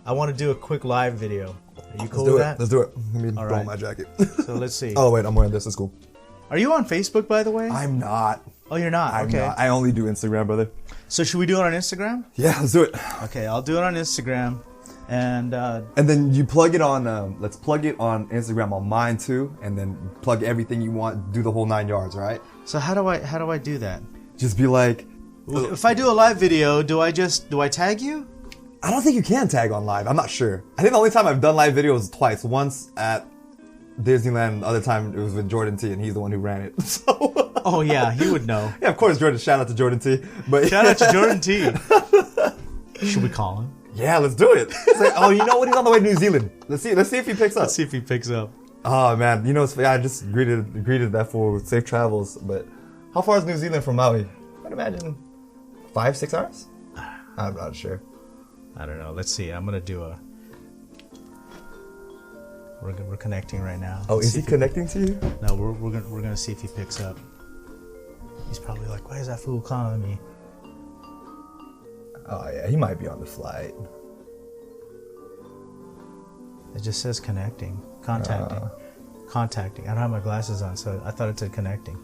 I want to do a quick live video. Are you cool with that? Let's do it. Let me All throw right. my jacket. So let's see. Oh, wait, I'm wearing this. It's cool. Are you on Facebook, by the way? I'm not. Oh, you're not? I'm Okay. not. I only do Instagram, brother. So should we do it on Instagram? Yeah, let's do it. Okay, I'll do it on Instagram. And then you plug it on, let's plug it on Instagram on mine too, and then plug everything you want, do the whole 9 yards, right? so how do I do that? Just be like, If I do a live video, do I tag you? I don't think you can tag on live. I'm not sure. I think the only time I've done live videos was twice. Once at Disneyland, the other time it was with Jordan T, and he's the one who ran it. So, Oh yeah, he would know. yeah, of course, Jordan. Shout out to Jordan T. But Shout out to Jordan T. Should we call him? yeah, let's do it. Say, oh, you know what? He's on the way to New Zealand. Let's see if he picks up. Let's see if he picks up. Oh man, you know, I just greeted that fool with safe travels. But how far is New Zealand from Maui? I'd imagine 5-6 hours. I'm not sure. I don't know. Let's see. I'm gonna do a. We're connecting right now. Oh, Let's is see he if connecting to you? No, we're gonna see if he picks up. He's probably like, "Why is that fool calling me?" Oh yeah, he might be on the flight. It just says contacting. Contacting. I don't have my glasses on, so I thought it said connecting.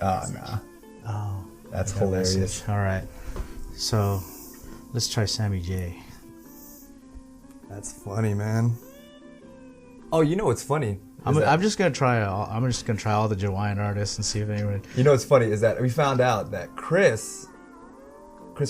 Oh nah. Oh, That's I got a hilarious. message. All right, so let's try Sammy J. That's funny, man. Oh, you know what's funny? I'm just gonna try all the Hawaiian artists and see if anyone. You know what's funny is that we found out that Chris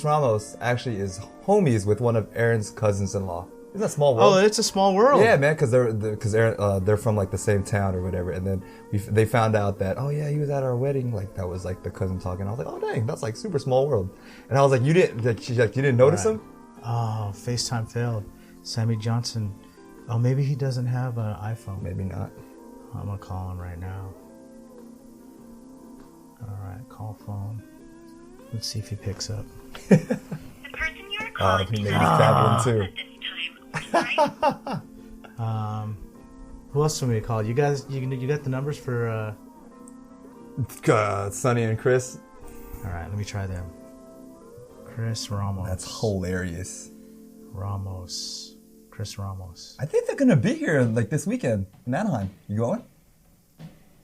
Ramos actually is homies with one of Aaron's cousins-in-law. Isn't that a small world? Oh, it's a small world. Yeah, man, because they're from like the same town or whatever, and then they found out that he was at our wedding, like that was like the cousin talking. I was like, oh dang, that's like super small world, and I was like, you didn't notice him? Oh, FaceTime failed. Sammy Johnson. Oh, maybe he doesn't have an iPhone. Maybe not. I'm gonna call him right now. All right, call phone. Let's see if he picks up. The person you're calling He may be traveling too. at this time. Who else do we call? You guys, you got the numbers for? Sonny and Chris. All right, let me try them. Chris Ramos. That's hilarious. Chris Ramos. I think they're gonna be here like this weekend in Anaheim. You going?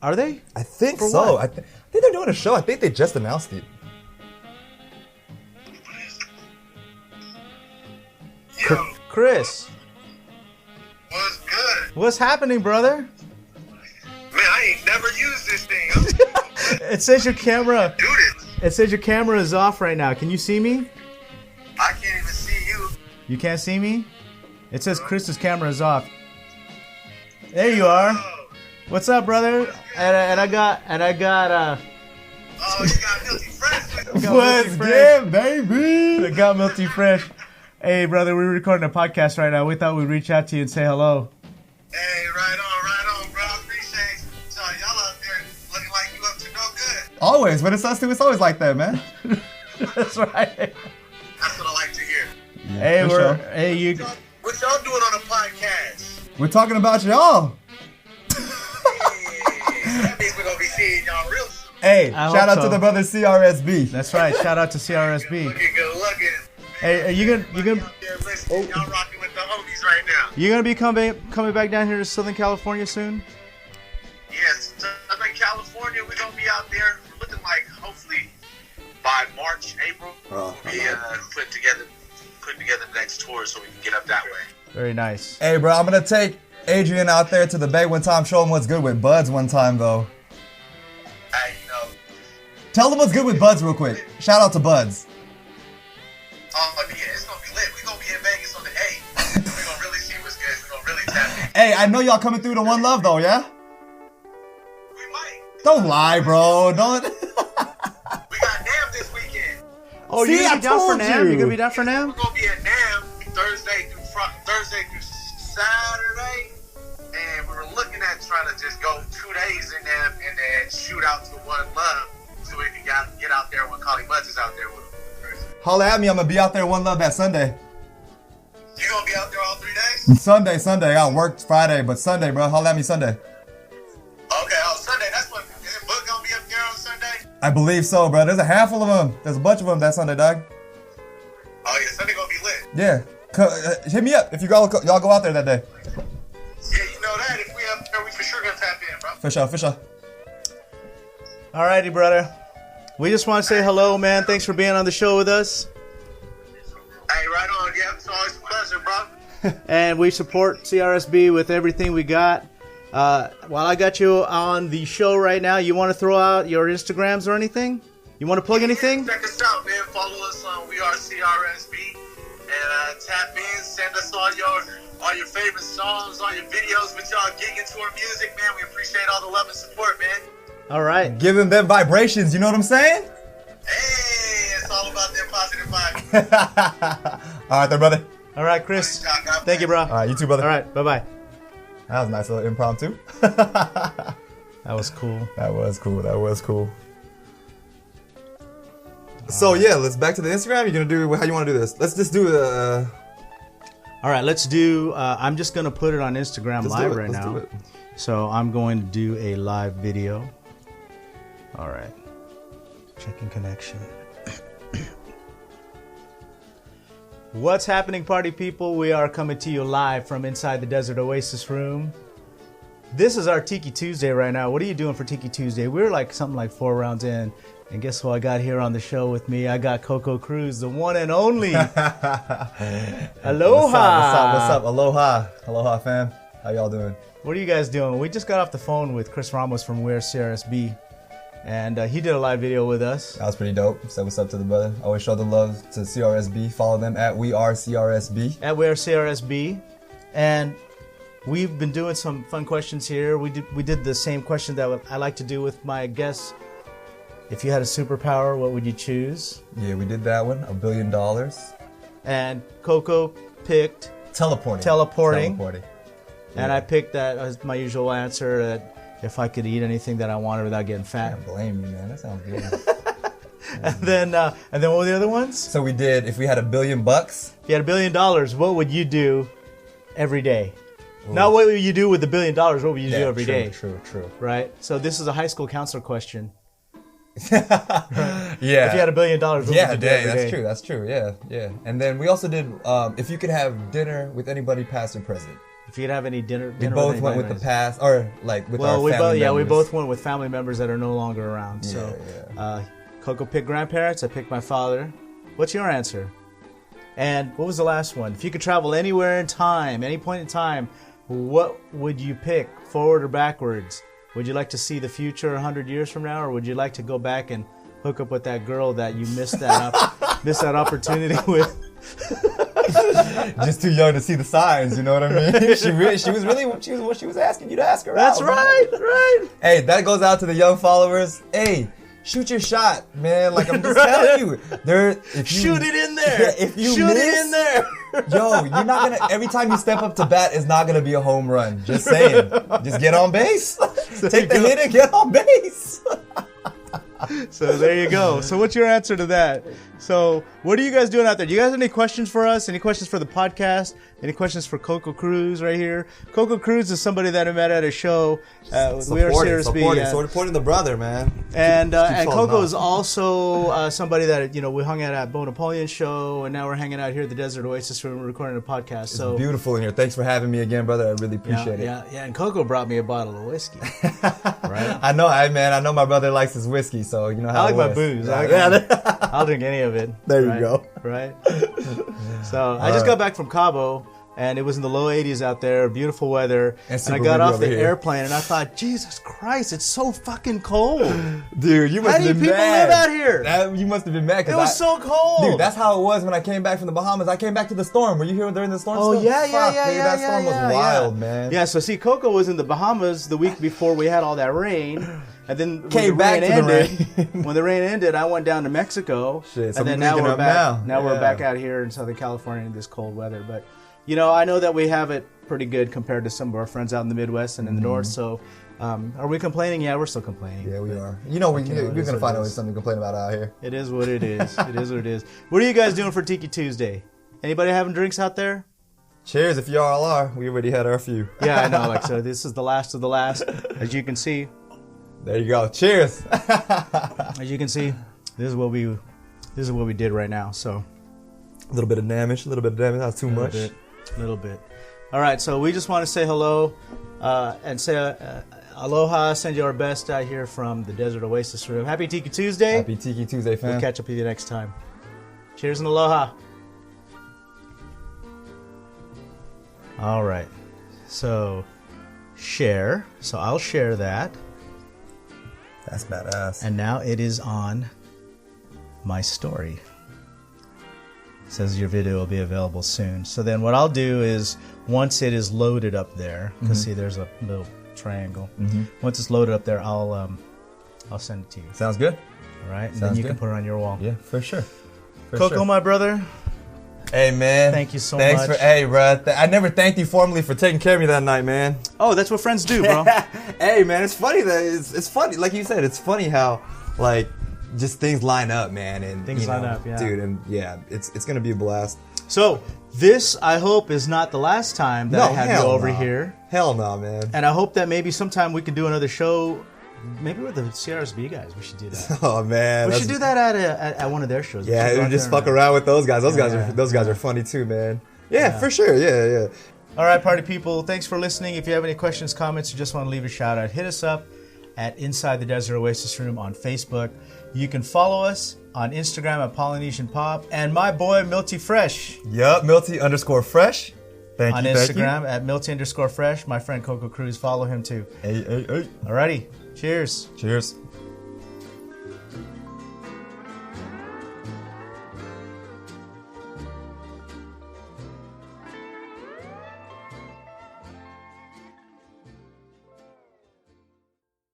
Are they? I think For so. what? I think they're doing a show. I think they just announced it. Yo, Chris, what's good? what's happening, brother? Man, I ain't never used this thing. It says your camera. Do this. It says your camera is off right now. Can you see me? I can't even see you. You can't see me? It says Chris's camera is off. There you are. Oh, What's up, brother? And I got oh, you got Milty Fresh with you. What's good, baby? I got Milty Fresh. Hey, brother, we're recording a podcast right now. We thought we'd reach out to you and say hello. Hey, right on, bro. I appreciate you. So y'all out there looking like you up to no good. Always. When it's us two, it's always like that, man. That's right. That's what I like to hear. Hey, for sure. hey, you. What y'all doing on a podcast? We're talking about y'all. That means we're gonna be seeing y'all real soon. Hey, I shout hope out so. to the brother CRSB. That's right. Shout out to CRSB. Looking good looking. Hey, are you gonna Out there listening. Y'all rocking with the homies right now. you gonna be coming back down here to Southern California soon? Yes, Southern California, we're gonna be out there. We're looking like hopefully by March, April, we'll be putting together the next tour so we can get up that way. Very nice. Hey, bro, I'm gonna take Adrian out there to the Bay one time. Show him what's good with Buds one time, though. Hey, you know. Tell them what's good with Buds real quick. Shout out to Buds. Oh, yeah, it's going to be lit. We're going to be in Vegas on the 8th. We're going to really see what's good. We're going to really tap in. Hey, I know y'all coming through to One Love, though, yeah? We might. Don't lie, bro. Don't. We got NAM this weekend. Oh, See, you're I gonna be down for told NAM? you. You're gonna be down for NAM? We're going to be at NAM Thursday through Saturday. And we were looking at trying to just go 2 days in NAM and then shoot out to One Love so we can get out there when Collie Buds is out there with us. Holla at me. I'm going to be out there One Love that Sunday. You going to be out there all 3 days? Sunday. I worked Friday, but Sunday, bro. Holla at me Sunday. Okay, Sunday. That's when. Is Book going to be up there on Sunday? I believe so, bro. There's a handful of them. There's a bunch of them that Sunday, dog. Oh, yeah. Sunday going to be lit. Yeah. Hit me up if y'all go out there that day. Yeah, you know that. If we up there, we for sure going to tap in, bro. For sure. Alrighty, brother. We just want to say hello, man. Thanks for being on the show with us. Hey, right on. Yeah, it's always a pleasure, bro. And we support CRSB with everything we got. While I got you on the show right now, you want to throw out your Instagrams or anything? You want to plug anything? Check us out, man. Follow us on We Are CRSB. And tap in. Send us all your favorite songs, all your videos with y'all gigging to our music, man. We appreciate all the love and support, man. All right. Giving them vibrations, you know what I'm saying? Hey, it's all about that positive vibe. All right, then, brother. All right, Chris. God bless. Thank you, bro. All right, you too, brother. All right, bye-bye. That was a nice little impromptu. That was cool. That was cool. So, yeah, let's back to the Instagram. You're going to do, how you want to do this? Let's just do All right, let's do, I'm just going to put it on Instagram live right now. So I'm going to do a live video. All right. Checking connection. What's happening, party people? We are coming to you live from inside the Desert Oasis room. This is our Tiki Tuesday right now. What are you doing for Tiki Tuesday? We're like something like 4 rounds in. And guess who I got here on the show with me? I got Coco Cruz, the one and only. Aloha. What's up? Aloha, fam. How y'all doing? What are you guys doing? We just got off the phone with Chris Ramos from We Are CRSB. And he did a live video with us. That was pretty dope. Said what's up to the brother. Always show the love to CRSB. Follow them at We Are CRSB. At We Are CRSB. And we've been doing some fun questions here. We did the same question that I like to do with my guests. If you had a superpower, what would you choose? Yeah, we did that one. $1 billion. And Coco picked teleporting. And I picked that as my usual answer, that if I could eat anything that I wanted without getting fat. I can't blame you, man. That sounds good. And then what were the other ones? So we did, if we had $1 billion bucks. If you had $1 billion, what would you do every day? Ooh. Not what would you do with $1 billion, what would you do every day? True. Right? So this is a high school counselor question. Yeah. If you had $1 billion, what would you do every day? That's true. Yeah. And then we also did, if you could have dinner with anybody past or present. If you could have any dinner we both went with the past, or like with our family members. We both went with family members that are no longer around. So, Coco picked grandparents. I picked my father. What's your answer? And what was the last one? If you could travel anywhere in time, any point in time, what would you pick, forward or backwards? Would you like to see the future 100 years from now, or would you like to go back and hook up with that girl that you missed that opportunity with? Just too young to see the signs, you know what I mean? She was asking you to ask her That's out. right. Hey, that goes out to the young followers. Hey, shoot your shot, man. Like, I'm just telling you. Shoot it in there. If you shoot it in there. Yo, you're not gonna, every time you step up to bat, it's not gonna be a home run. Just saying. Just get on base. Take the hit and get on base. So there you go. So what's your answer to that? So what are you guys doing out there? Do you guys have any questions for us? Any questions for the podcast? Any questions for Coco Cruz right here? Coco Cruz is somebody that I met at a show. We Are CRSB. Supporting the brother, man. And Coco is also somebody that, we hung out at Bo Napoleon's show, and now we're hanging out here at the Desert Oasis room recording a podcast. It's beautiful in here. Thanks for having me again, brother. I really appreciate it. Yeah. And Coco brought me a bottle of whiskey. Right? I know my brother likes his whiskey, so you know how I like my booze. I'll drink any of it. There you go. Right? So I just got back from Cabo. and it was in the low 80s out there, beautiful weather. And I got off the airplane, and I thought, Jesus Christ, it's so fucking cold. Dude, you must have been mad. How do people live out here? You must have been mad. It was so cold. Dude, that's how it was when I came back from the Bahamas. I came back to the storm. Were you here during the storm? Oh, still? yeah. That storm was wild, man. Yeah, so see, Coco was in the Bahamas the week before we had all that rain. And then when the rain ended, I went down to Mexico. Shit, so and then now we're back. Now we're back out here in Southern California in this cold weather. But, I know that we have it pretty good compared to some of our friends out in the Midwest and in the North. So, are we complaining? Yeah, we're still complaining. Yeah, we are. We're going to find out something to complain about out here. It is what it is. It is what it is. What are you guys doing for Tiki Tuesday? Anybody having drinks out there? Cheers if y'all are. We already had our few. Yeah, I know. So this is the last of the last, as you can see. There you go. Cheers. As you can see, this is what we did right now. So a little bit of damage, not too much. A little bit. All right, so we just want to say hello and say aloha, send you our best out here from the Desert Oasis Room. Happy Tiki Tuesday. Happy Tiki Tuesday, fam. We'll catch up with you next time. Cheers and aloha. All right, so share. So I'll share that. That's badass. And now it is on my story. It says your video will be available soon. So then what I'll do is, once it is loaded up there, because see there's a little triangle. Once it's loaded up there, I'll send it to you. Sounds good. All right? And then you can put it on your wall. Yeah, for sure. Coco, my brother. Hey, man. Thank you so Thanks much. Hey, bro. I never thanked you formally for taking care of me that night, man. Oh, that's what friends do, bro. Hey, man, it's funny that it's funny. Like you said, it's funny how, like, just things line up, man. And things line up, yeah. Dude, and yeah, it's going to be a blast. So, this, I hope, is not the last time that I have you over here. Hell no, man. And I hope that maybe sometime we can do another show. Maybe with the CRSB guys, we should do that. Oh man, we should do that at one of their shows. Yeah, we just fuck around with those guys. Those guys are funny too, man. Yeah, for sure. Yeah. All right, party people. Thanks for listening. If you have any questions, comments, or just want to leave a shout out, hit us up at Inside the Desert Oasis Room on Facebook. You can follow us on Instagram at Polynesian Pop and my boy Milty Fresh. Yup, Milty_Fresh. Thank you. On Instagram at Milty_Fresh. My friend Coco Cruz. Follow him too. Hey. Alrighty. Cheers. Cheers.